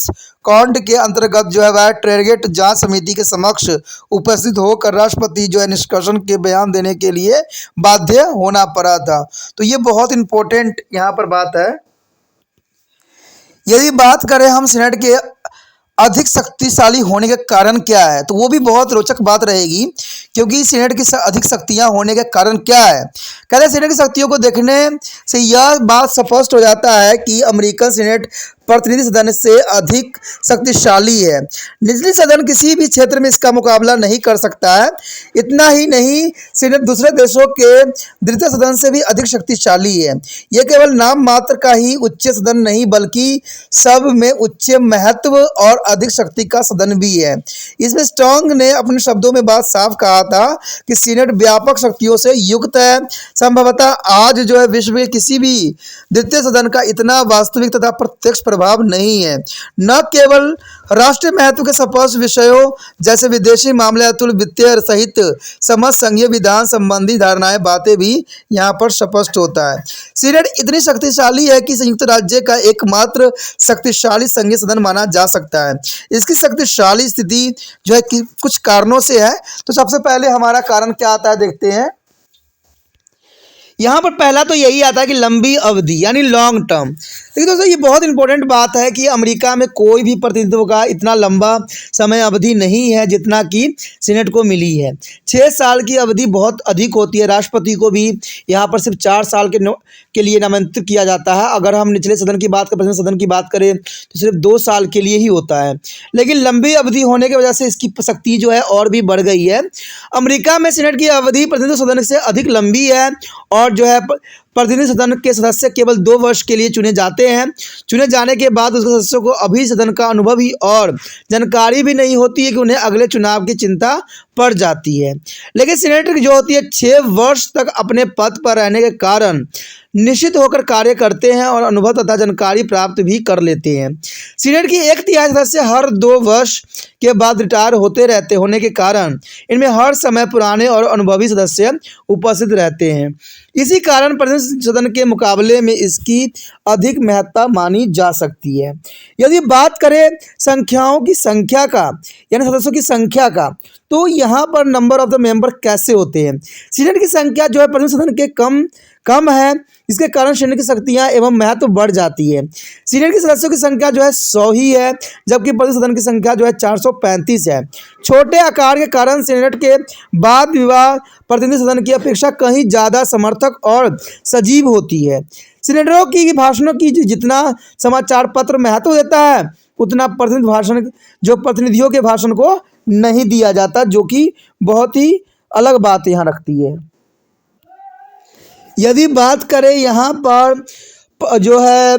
A: कांड के अंतर्गत जो है वह ट्रेगेट जांच समिति के समक्ष उपस्थित होकर राष्ट्रपति जो है निष्कर्षण के बयान देने के लिए बाध्य होना पड़ा था। तो ये बहुत इंपॉर्टेंट यहाँ पर बात है। यदि बात करें हम सीनेट के अधिक शक्तिशाली होने के कारण क्या है तो वो भी बहुत रोचक बात रहेगी क्योंकि सीनेट की अधिक शक्तियां होने के कारण क्या है। कहते हैं सीनेट की शक्तियों को देखने से यह बात स्पष्ट हो जाता है कि अमेरिकन सीनेट प्रतिनिधि सदन से अधिक शक्तिशाली है। निचली सदन किसी भी क्षेत्र में इसका मुकाबला नहीं कर सकता है। इतना ही नहीं, सीनेट दूसरे देशों के द्वितीय सदन से भी अधिक शक्तिशाली है। यह केवल नाम मात्र का ही उच्च सदन नहीं बल्कि सब में उच्च महत्व और अधिक शक्ति का सदन भी है। इसमें स्ट्रॉन्ग ने अपने शब्दों में बात साफ कहा था कि सीनेट व्यापक शक्तियों से युक्त है। संभवतः आज जो है विश्व में किसी भी द्वितीय सदन का इतना वास्तविक तथा प्रत्यक्ष प्रभाव नहीं है। न केवल राष्ट्रीय महत्व के स्पष्ट विषयों जैसे विदेशी मामले, अतुल वित्तीय सहित समस्त संघीय विधान संबंधी धारणाएं बातें भी यहाँ पर स्पष्ट होता है। सीनेट इतनी शक्तिशाली है कि संयुक्त राज्य का एकमात्र शक्तिशाली संघीय सदन माना जा सकता है। इसकी शक्तिशाली स्थिति जो है कि कुछ कारणों से है। तो सबसे पहले हमारा कारण क्या आता है देखते हैं। यहाँ पर पहला तो यही आता है कि लंबी अवधि यानी लॉन्ग टर्म। देखिए दोस्तों, ये बहुत इंपॉर्टेंट बात है कि अमेरिका में कोई भी प्रतिनिधित्व का इतना लंबा समय अवधि नहीं है जितना कि सीनेट को मिली है। 6 साल की अवधि बहुत अधिक होती है। राष्ट्रपति को भी यहाँ पर सिर्फ 4 साल के लिए नामांकित किया जाता है। अगर हम निचले सदन की बात करें, प्रतिनिधि सदन की बात करें तो सिर्फ 2 साल के लिए ही होता है। लेकिन लंबी अवधि होने की वजह से इसकी शक्ति जो है और भी बढ़ गई है। अमेरिका में सीनेट की अवधि प्रतिनिधि सदन से अधिक लंबी है और जो है प्रतिनिधि सदन के सदस्य केवल 2 वर्ष के लिए चुने जाते हैं। चुने जाने के बाद उसके सदस्यों को अभी सदन का अनुभव ही और जानकारी भी नहीं होती है कि उन्हें अगले चुनाव की चिंता पड़ जाती है। लेकिन सीनेट जो होती है 6 वर्ष तक अपने पद पर रहने के कारण निश्चित होकर कार्य करते हैं और अनुभव तथा जानकारी प्राप्त भी कर लेते हैं। सीनेट की 1/3 सदस्य हर 2 वर्ष के बाद रिटायर होते रहते होने के कारण इनमें हर समय पुराने और अनुभवी सदस्य उपस्थित रहते हैं। इसी कारण प्रतिनिधि सदन के मुकाबले में इसकी अधिक महत्ता मानी जा सकती है। यदि बात करें संख्याओं की संख्या का यानी सदस्यों की संख्या का, तो यहाँ पर नंबर ऑफ द मेंबर कैसे होते हैं। सीनेट की संख्या जो है प्रतिनिधि सदन के कम है। इसके कारण सीनेट की शक्तियाँ एवं महत्व बढ़ जाती है। सीनेट के सदस्यों की संख्या जो है 100 ही है, जबकि प्रतिनिधि सदन की संख्या जो है 435 है। छोटे आकार के कारण सीनेट के वाद विवाद प्रतिनिधि सदन की अपेक्षा कहीं ज़्यादा समर्थक और सजीव होती है। सीनेटरों की भाषणों की जितना समाचार पत्र महत्व देता है उतना प्रतिनिधियों के भाषण को नहीं दिया जाता, जो कि बहुत ही अलग बात यहाँ रखती है। यदि बात करें यहाँ पर जो है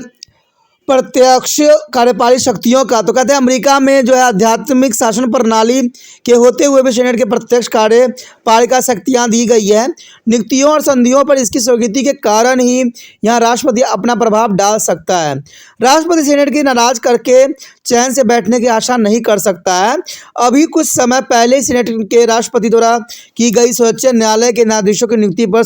A: प्रत्यक्ष कार्यपालिक शक्तियों का, तो कहते हैं अमेरिका में जो है आध्यात्मिक शासन प्रणाली के होते हुए भी सीनेट के प्रत्यक्ष कार्यपालिका शक्तियाँ दी गई है। नियुक्तियों और संधियों पर इसकी स्वीकृति के कारण ही यहाँ राष्ट्रपति अपना प्रभाव डाल सकता है। राष्ट्रपति सीनेट की नाराज करके चैन से बैठने की आशा नहीं कर सकता है। अभी कुछ समय पहले सीनेट के राष्ट्रपति द्वारा की गई सर्वोच्च न्यायालय के न्यायाधीशों की नियुक्ति पर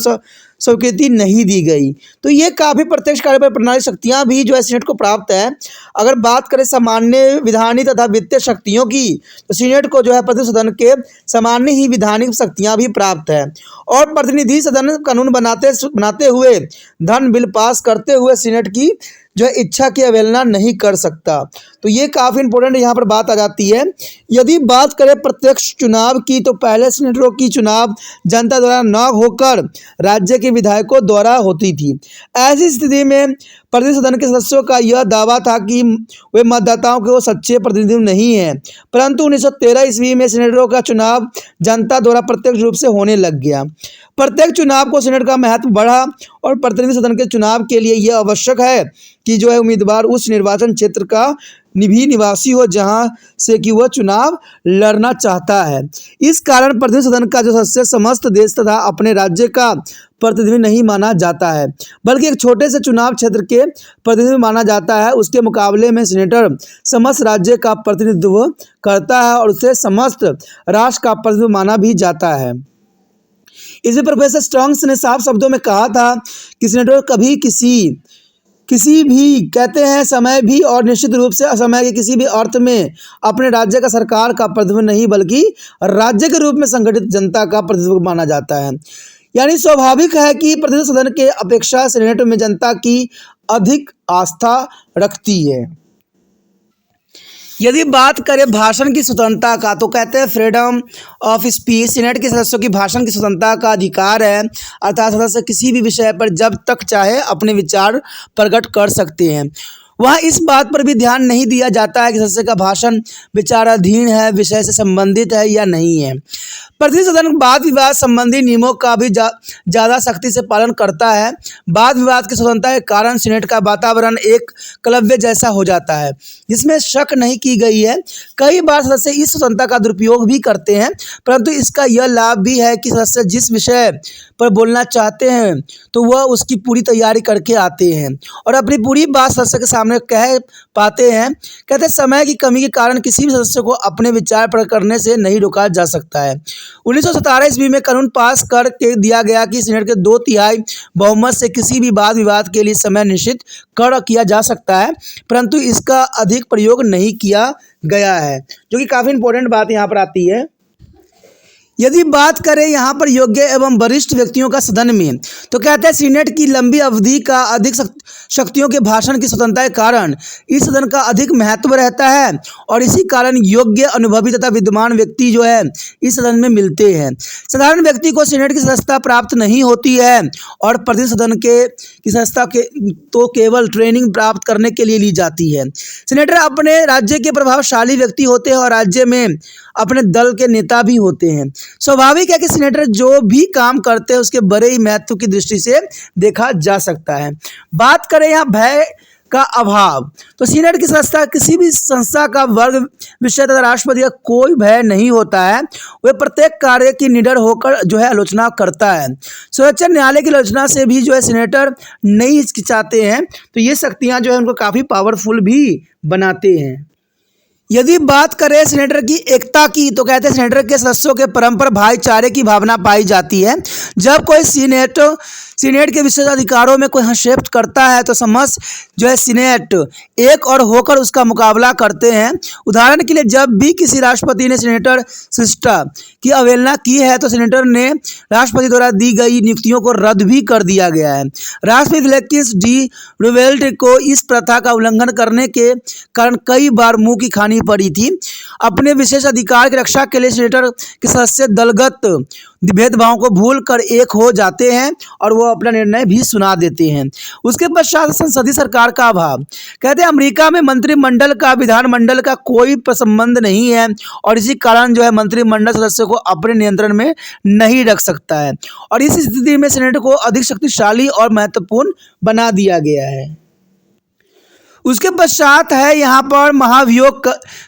A: स्वीकृति नहीं दी गई। तो ये काफ़ी प्रत्यक्ष कार्यपालिक प्रणाली शक्तियाँ भी जो है सीनेट को प्राप्त है। अगर बात करें सामान्य विधायी तथा वित्तीय शक्तियों की, तो सीनेट को जो है प्रतिनिधि सदन के सामान्य ही विधानिक शक्तियाँ भी प्राप्त है। और प्रतिनिधि सदन कानून बनाते हुए धन बिल पास करते हुए सीनेट की जो है इच्छा की अवहेलना नहीं कर सकता। तो ये काफ़ी इंपॉर्टेंट यहाँ पर बात आ जाती है। यदि बात करें प्रत्यक्ष चुनाव की, तो पहले सीनेटरों की चुनाव जनता द्वारा न होकर राज्य के विधायकों द्वारा होती थी। ऐसी स्थिति में प्रतिनिधि सदन के सदस्यों का यह दावा था कि वे मतदाताओं के वो सच्चे प्रतिनिधि नहीं हैं। परंतु 1913 ईस्वी में सीनेटरों का चुनाव जनता द्वारा प्रत्यक्ष रूप से होने लग गया। प्रत्येक चुनाव को सीनेट का महत्व बढ़ा और प्रतिनिधि सदन के चुनाव के लिए यह आवश्यक है कि जो है उम्मीदवार उस निर्वाचन क्षेत्र का भी निवासी हो जहां से कि वह चुनाव लड़ना चाहता है। इस कारण प्रतिनिधि सदन का जो सदस्य समस्त देश तथा अपने राज्य का प्रतिनिधि नहीं माना जाता है, बल्कि एक छोटे से चुनाव क्षेत्र के प्रतिनिधि माना जाता है। उसके मुकाबले में सीनेटर समस्त राज्य का प्रतिनिधित्व करता है और उसे समस्त राष्ट्र का प्रतिनिधित्व माना भी जाता है। इसमें प्रोफेसर स्ट्रॉन्ग्स ने साफ शब्दों में कहा था कि सीनेटर कभी किसी भी कहते हैं समय भी और निश्चित रूप से असमय के किसी भी अर्थ में अपने राज्य का सरकार का प्रतिनिधित्व नहीं बल्कि राज्य के रूप में संगठित जनता का प्रतिनिधित्व माना जाता है। यानी स्वाभाविक है कि प्रतिनिधि सदन के अपेक्षा सीनेट में जनता की अधिक आस्था रखती है। यदि बात करें भाषण की स्वतंत्रता का, तो कहते हैं फ्रीडम ऑफ स्पीच। सीनेट के सदस्यों की भाषण की स्वतंत्रता का अधिकार है, अर्थात सदस्य किसी भी विषय पर जब तक चाहे अपने विचार प्रकट कर सकते हैं। वहाँ इस बात पर भी ध्यान नहीं दिया जाता है कि सदस्य का भाषण विचाराधीन है, विषय से संबंधित है या नहीं है। प्रतिनिधि सदन वाद विवाद संबंधी नियमों का भी ज़्यादा सख्ती से पालन करता है। वाद विवाद की स्वतंत्रता के कारण सीनेट का वातावरण एक क्लव्य जैसा हो जाता है, जिसमें शक नहीं की गई है। कई बार सदस्य इस स्वतंत्रता का दुरुपयोग भी करते हैं, परंतु इसका यह लाभ भी है कि सदस्य जिस विषय पर बोलना चाहते हैं तो वह उसकी पूरी तैयारी करके आते हैं और अपनी पूरी बात सदस्य के सामने कह पाते हैं। कहते हैं, समय की कमी के कारण किसी भी सदस्य को अपने विचार प्रकट करने से नहीं रोका जा सकता है। 1917 ईस्वी में कानून पास कर के दिया गया कि सीनेट के 2/3 बहुमत से किसी भी वाद विवाद के लिए समय निश्चित कर किया जा सकता है, परंतु इसका अधिक प्रयोग नहीं किया गया है, जो कि काफ़ी इंपॉर्टेंट बात यहाँ पर आती है। यदि बात करें यहाँ पर योग्य एवं वरिष्ठ व्यक्तियों का सदन में, तो कहते हैं सीनेट की लंबी अवधि का अधिक शक्तियों के भाषण की स्वतंत्रता के कारण इस सदन का अधिक महत्व रहता है और इसी कारण योग्य, अनुभवी तथा विद्वान व्यक्ति जो है इस सदन में मिलते हैं। साधारण व्यक्ति को सीनेट की सदस्यता प्राप्त नहीं होती है और प्रतिनिधि सदन की सदस्यता तो केवल ट्रेनिंग प्राप्त करने के लिए ली जाती है। सीनेटर अपने राज्य के प्रभावशाली व्यक्ति होते हैं और राज्य में अपने दल के नेता भी होते हैं। स्वाभाविक है कि सीनेटर जो भी काम करते हैं उसके बड़े ही महत्व की दृष्टि से देखा जा सकता है। बात करें यहाँ भय का अभाव, तो सीनेट की संस्था किसी भी संस्था का वर्ग, विषय तथा राष्ट्रपति का कोई भय नहीं होता है। वह प्रत्येक कार्य की निडर होकर जो है आलोचना करता है। सर्वोच्च न्यायालय की आलोचना से भी जो है सीनेटर नहीं हिचकिचाते हैं, तो ये शक्तियाँ जो है उनको काफ़ी पावरफुल भी बनाते हैं। यदि बात करें सीनेटर की एकता की, तो कहते हैं सीनेटर के सदस्यों के परस्पर भाईचारे की भावना पाई जाती है। जब कोई सीनेट के विशेष अधिकारों में कोई हस्तक्षेप करता है तो समस्त जो है सीनेट एक और होकर उसका मुकाबला करते हैं। उदाहरण के लिए जब भी किसी राष्ट्रपति ने सीनेटर शिष्टा की अवहेलना की है तो सीनेटर ने राष्ट्रपति द्वारा दी गई नियुक्तियों को रद्द भी कर दिया गया है। राष्ट्रपति इलेक्टिस डी रूवेल्ट को इस प्रथा का उल्लंघन करने के कारण कई बार मुंह की खानी पड़ी थी। अपने विशेष अधिकार की रक्षा के लिए सीनेटर के सदस्य दलगत भेदभाव को भूल कर एक हो जाते हैं और वो अपना निर्णय भी सुना देते हैं। उसके पश्चात संसदीय सरकार का अभाव, कहते हैं अमेरिका में मंत्रिमंडल का विधानमंडल का कोई संबंध नहीं है और इसी कारण जो है मंत्रिमंडल सदस्यों को अपने नियंत्रण में नहीं रख सकता है और इस स्थिति में सीनेट को अधिक शक्तिशाली और महत्वपूर्ण बना दिया गया है। उसके पश्चात है यहाँ पर महाभियोग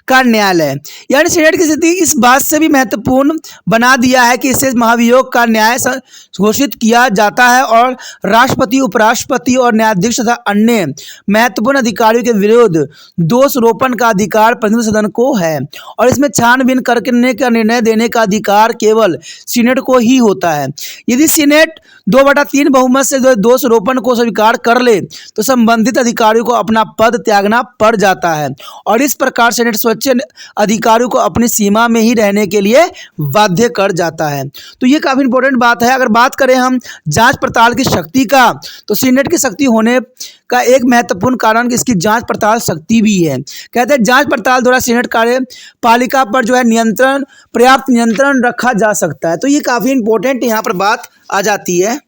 A: का न्यायालय, यानी सीनेट की स्थिति इस बात से भी महत्वपूर्ण बना दिया है कि इसे महाभियोग का न्याय घोषित किया जाता है और राष्ट्रपति, उपराष्ट्रपति और न्यायाधीश तथा अन्य महत्वपूर्ण अधिकारियों के विरुद्ध दोषारोपण का अधिकार प्रतिनिधि सदन को है और इसमें छानबीन करने का निर्णय देने का अधिकार केवल सीनेट को ही होता है। यदि सीनेट 2/3 बहुमत से दोषारोपण को स्वीकार कर ले तो संबंधित अधिकारियों को अपना पद त्यागना पड़ जाता है और इस प्रकार सीनेट स्वच्छ अधिकारियों को अपनी सीमा में ही रहने के लिए बाध्य कर जाता है। तो ये काफ़ी इंपॉर्टेंट बात है। अगर बात करें हम जांच पड़ताल की शक्ति का, तो सीनेट की शक्ति होने का एक महत्वपूर्ण कारण कि इसकी जांच पड़ताल शक्ति भी है। कहते हैं जांच पड़ताल द्वारा सीनेट कार्यपालिका पर जो है पर्याप्त नियंत्रण रखा जा सकता है। तो ये काफ़ी इंपॉर्टेंट यहाँ पर बात आ जाती है।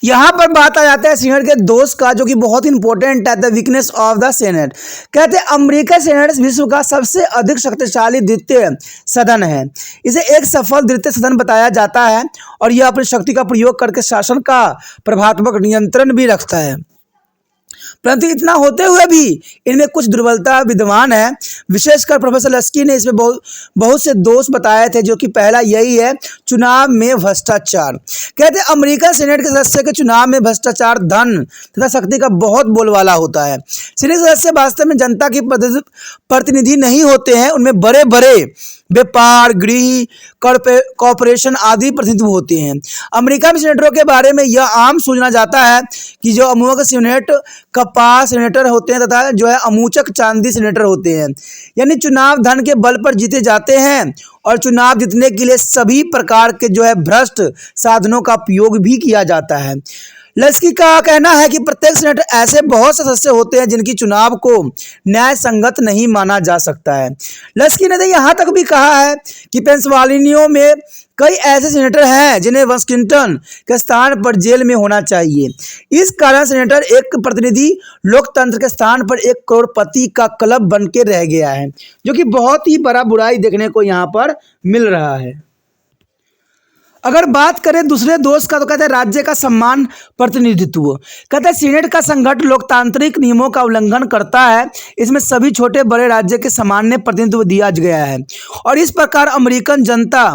A: यहाँ पर बात आ जाता है सीनेट के दोष का, जो कि बहुत इंपॉर्टेंट है, the weakness of the senate. कहते हैं अमेरिकन सीनेट विश्व का सबसे अधिक शक्तिशाली द्वितीय सदन है। इसे एक सफल द्वितीय सदन बताया जाता है और यह अपनी शक्ति का प्रयोग करके शासन का प्रभावात्मक नियंत्रण भी रखता है, परंतु इतना होते हुए भी इनमें कुछ दुर्बलता विद्यमान है। विशेषकर प्रोफेसर लस्की ने इसमें बहुत से दोष बताए थे, जो कि पहला यही है चुनाव में भ्रष्टाचार। कहते हैं अमेरिकन सीनेट के सदस्य के चुनाव में भ्रष्टाचार, धन तथा शक्ति का बहुत बोलबाला होता है। सीनेट सदस्य वास्तव में जनता की प्रतिनिधि नहीं होते हैं, उनमें बड़े बड़े व्यापार, गृह, कॉरपोरेशन आदि प्रतिनिधित्व होते हैं। अमेरिका में सीनेटरों के बारे में यह आम सोचा जाता है कि जो अमूमक सीनेट कपास सीनेटर होते हैं तथा जो है अमूचक चांदी सीनेटर होते हैं, यानी चुनाव धन के बल पर जीते जाते हैं और चुनाव जीतने के लिए सभी प्रकार के जो है भ्रष्ट साधनों का उपयोग भी किया जाता है। लस्की का कहना है कि प्रत्येक सीनेटर ऐसे बहुत से सदस्य होते हैं जिनकी चुनाव को न्याय संगत नहीं माना जा सकता है। लस्की ने तो यहाँ तक भी कहा है कि पेंसिल्वेनिया में कई ऐसे सीनेटर हैं जिन्हें वाशिंगटन के स्थान पर जेल में होना चाहिए। इस कारण सीनेटर एक प्रतिनिधि लोकतंत्र के स्थान पर एक करोड़पति का क्लब बन के रह गया है, जो कि बहुत ही बड़ा बुराई देखने को यहाँ पर मिल रहा है। अगर बात करें दूसरे दोष का तो कहते हैं राज्य का सम्मान प्रतिनिधित्व। कहते हैं सीनेट का संगठन लोकतांत्रिक नियमों का उल्लंघन करता है। इसमें सभी छोटे बड़े राज्य के सामान्य प्रतिनिधित्व दिया गया है और इस प्रकार अमेरिकन जनता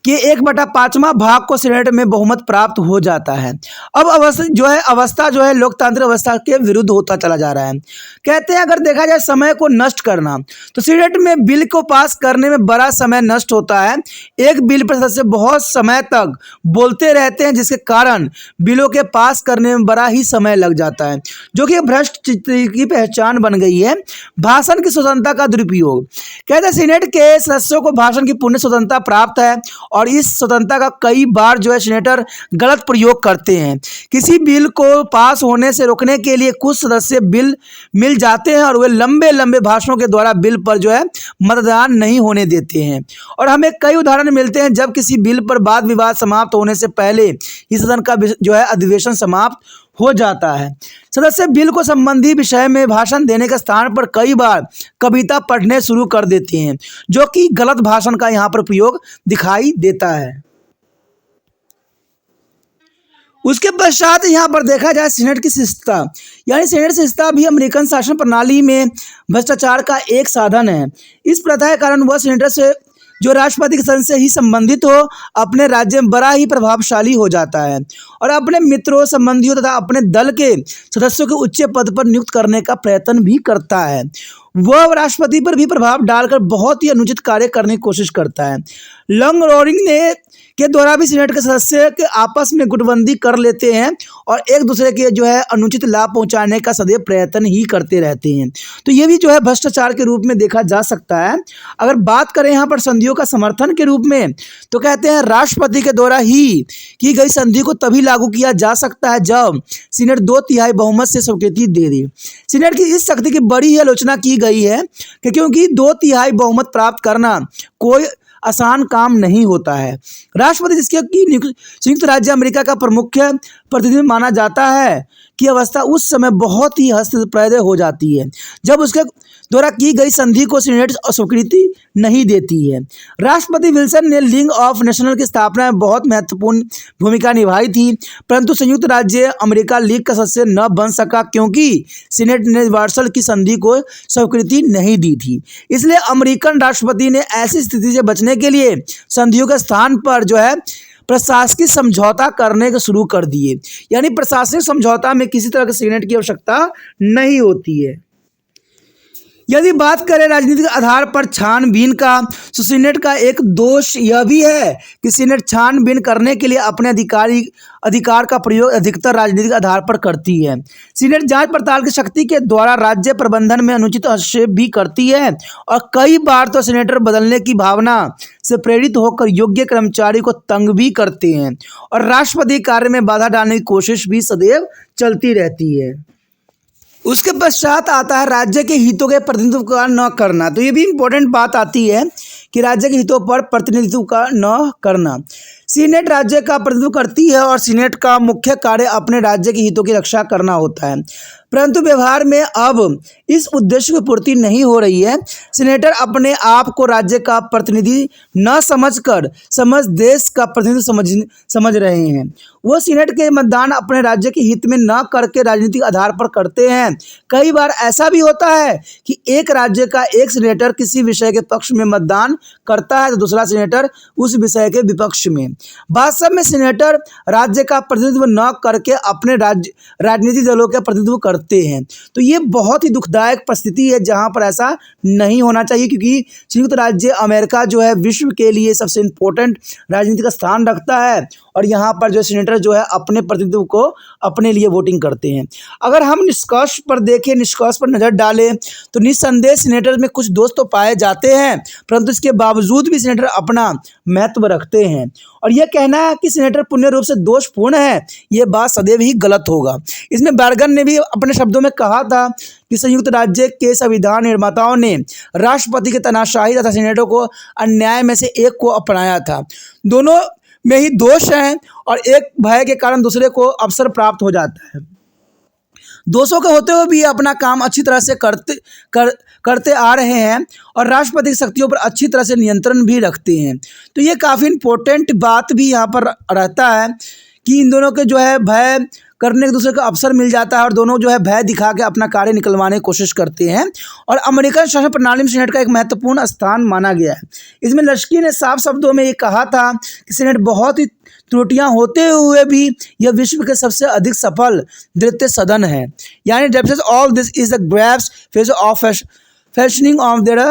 A: कि 1/5वां भाग को सीनेट में बहुमत प्राप्त हो जाता है। अब अवस्था जो है लोकतांत्रिक अवस्था के विरुद्ध होता चला जा रहा है। कहते हैं अगर देखा जाए समय को नष्ट करना तो सीनेट में बिल को पास करने में बड़ा समय नष्ट होता है। एक बिल पर सदस्य बहुत समय तक बोलते रहते हैं जिसके कारण बिलों के पास करने में बड़ा ही समय लग जाता है, जो कि भ्रष्ट की पहचान बन गई है। भाषण की स्वतंत्रता का दुरुपयोग। कहते हैं सीनेट के सदस्यों को भाषण की पूर्ण स्वतंत्रता प्राप्त है और इस स्वतंत्रता का कई बार जो है सीनेटर गलत प्रयोग करते हैं। किसी बिल को पास होने से रोकने के लिए कुछ सदस्य बिल मिल जाते हैं और वे लंबे लंबे भाषणों के द्वारा बिल पर जो है मतदान नहीं होने देते हैं। और हमें कई उदाहरण मिलते हैं जब किसी बिल पर वाद विवाद समाप्त होने से पहले इस सदन का जो है अधिवेशन समाप्त हो जाता है। सदस्य बिल को संबंधी विषय में भाषण देने के स्थान पर कई बार कविता पढ़ने शुरू कर देते हैं, जो कि गलत भाषण का यहाँ पर प्रयोग दिखाई देता है। उसके पश्चात यहाँ पर देखा जाए सीनेट की शिष्टता, यानी सीनेट शिष्टता भी अमेरिकन शासन प्रणाली में भ्रष्टाचार का एक साधन है। इस प्रथा के कारण वह सीनेटर से जो राष्ट्रपति के सदन से ही संबंधित हो अपने राज्य में बड़ा ही प्रभावशाली हो जाता है और अपने मित्रों, संबंधियों तथा अपने दल के सदस्यों को उच्च पद पर नियुक्त करने का प्रयत्न भी करता है। वह राष्ट्रपति पर भी प्रभाव डालकर बहुत ही अनुचित कार्य करने की कोशिश करता है। लंग रोरिंग के द्वारा भी सीनेट के सदस्य के आपस में गुटबंदी कर लेते हैं और एक दूसरे के जो है अनुचित लाभ पहुंचाने का सदैव प्रयत्न ही करते रहते हैं। तो ये भी जो है भ्रष्टाचार के रूप में देखा जा सकता है। अगर बात करें यहाँ पर संधियों का समर्थन के रूप में तो कहते हैं राष्ट्रपति के द्वारा ही की गई संधि को तभी लागू किया जा सकता है जब सीनेट 2/3 बहुमत से स्वीकृति दे दे। सीनेट की इस शक्ति की बड़ी ही आलोचना की गई है कि क्योंकि 2/3 बहुमत प्राप्त करना कोई आसान काम नहीं होता है। राष्ट्रपति जिसके की संयुक्त राज्य अमेरिका का प्रमुख प्रतिनिधि माना जाता है की अवस्था उस समय बहुत ही हस्तप्रद हो जाती है जब उसके द्वारा की गई संधि को सीनेट स्वीकृति नहीं देती है। राष्ट्रपति विल्सन ने लीग ऑफ नेशंस की स्थापना में बहुत महत्वपूर्ण भूमिका निभाई थी, परंतु संयुक्त राज्य अमेरिका लीग का सदस्य न बन सका क्योंकि सीनेट ने वार्सल की संधि को स्वीकृति नहीं दी थी। इसलिए अमेरिकन राष्ट्रपति ने ऐसी स्थिति से बचने के लिए संधियों के स्थान पर जो है प्रशासनिक समझौता करने के शुरू कर दिए, यानी प्रशासनिक समझौता में किसी तरह के सीनेट की आवश्यकता नहीं होती है। यदि बात करें राजनीतिक आधार पर छानबीन का तो सीनेट का एक दोष यह भी है कि सीनेट छानबीन करने के लिए अपने अधिकार का प्रयोग अधिकतर राजनीतिक आधार पर करती है। सीनेट जांच पड़ताल की शक्ति के द्वारा राज्य प्रबंधन में अनुचित हस्तक्षेप भी करती है और कई बार तो सीनेटर बदलने की भावना से प्रेरित होकर योग्य कर्मचारी को तंग भी करते हैं और राष्ट्रपति कार्य में बाधा डालने की कोशिश भी सदैव चलती रहती है। उसके पश्चात आता है राज्य के हितों के प्रतिनिधित्व का न करना। तो ये भी इम्पोर्टेंट बात आती है कि राज्य के हितों पर प्रतिनिधित्व का न करना। सीनेट राज्य का प्रतिनिधित्व करती है और सीनेट का मुख्य कार्य अपने राज्य के हितों की रक्षा करना होता है, परंतु व्यवहार में अब इस उद्देश्य की पूर्ति नहीं हो रही है। सीनेटर अपने आप को राज्य का प्रतिनिधि न समझकर देश का प्रतिनिधि समझ रहे हैं। वो सीनेट के मतदान अपने राज्य के हित में न करके राजनीतिक आधार पर करते हैं। कई बार ऐसा भी होता है कि एक राज्य का एक सीनेटर किसी विषय के पक्ष में मतदान करता है तो दूसरा सीनेटर उस विषय के विपक्ष में। वास्तव में सीनेटर राज्य का प्रतिनिधित्व न करके अपने राजनीतिक दलों का प्रतिनिधित्व करते हैं। तो ये बहुत ही दुखदायक परिस्थिति है जहां पर ऐसा नहीं होना चाहिए, क्योंकि संयुक्त राज्य अमेरिका जो है विश्व के लिए सबसे इम्पोर्टेंट राजनीतिक स्थान रखता है और यहाँ पर जो सीनेटर जो है अपने प्रतिनिधित्व को अपने लिए वोटिंग करते हैं। अगर हम निष्कर्ष पर देखें, निष्कर्ष पर नज़र डालें तो निस्संदेह सीनेटर में कुछ दोष तो पाए जाते हैं, परंतु इसके बावजूद भी सीनेटर अपना महत्व रखते हैं। और यह कहना है कि सीनेटर पूर्ण रूप से दोषपूर्ण है, ये बात सदैव ही गलत होगा। इसमें बर्गन ने भी अपने शब्दों में कहा था कि संयुक्त राज्य के संविधान निर्माताओं ने राष्ट्रपति के तानाशाही तथा सीनेटर को अन्याय में से एक को अपनाया था। दोनों में ही दोष हैं और एक भय के कारण दूसरे को अवसर प्राप्त हो जाता है। दोषों के होते हुए भी अपना काम अच्छी तरह से करते आ रहे हैं और राष्ट्रपति की शक्तियों पर अच्छी तरह से नियंत्रण भी रखते हैं। तो ये काफ़ी इम्पोर्टेंट बात भी यहाँ पर रहता है कि इन दोनों के जो है भय करने एक दूसरे को अवसर मिल जाता है और दोनों जो है भय दिखा के अपना कार्य निकलवाने की कोशिश करते हैं। और अमेरिकन शासन प्रणाली में सीनेट का एक महत्वपूर्ण स्थान माना गया है। इसमें लश्की ने साफ शब्दों में ये कहा था कि सीनेट बहुत ही त्रुटियां होते हुए भी यह विश्व के सबसे अधिक सफल द्वितीय सदन है। यानी जब all this is the Graves phase of fashioning of their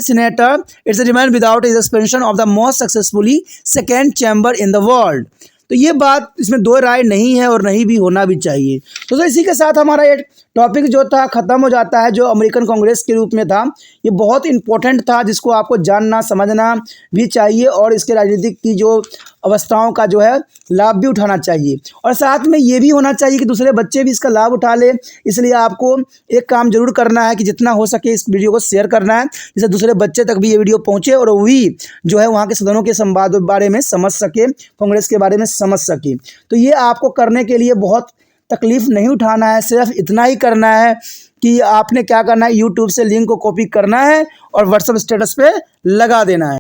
A: senator, it's a remain without is expansion of the most successfully second chamber in the world। तो ये बात इसमें दो राय नहीं है और नहीं भी होना भी चाहिए। तो इसी के साथ हमारा ये टॉपिक जो था ख़त्म हो जाता है, जो अमेरिकन कांग्रेस के रूप में था। ये बहुत इंपॉर्टेंट था जिसको आपको जानना समझना भी चाहिए और इसके राजनीतिक की जो अवस्थाओं का जो है लाभ भी उठाना चाहिए और साथ में ये भी होना चाहिए कि दूसरे बच्चे भी इसका लाभ उठा ले। इसलिए आपको एक काम जरूर करना है कि जितना हो सके इस वीडियो को शेयर करना है, जिससे दूसरे बच्चे तक भी ये वीडियो पहुँचे और वही जो है वहाँ के सदनों के संवाद बारे में समझ सके, कांग्रेस के बारे में समझ सके। तो ये आपको करने के लिए बहुत तकलीफ़ नहीं उठाना है, सिर्फ इतना ही करना है कि आपने क्या करना है, यूट्यूब से लिंक को कॉपी करना है और व्हाट्सएप स्टेटस पे लगा देना है।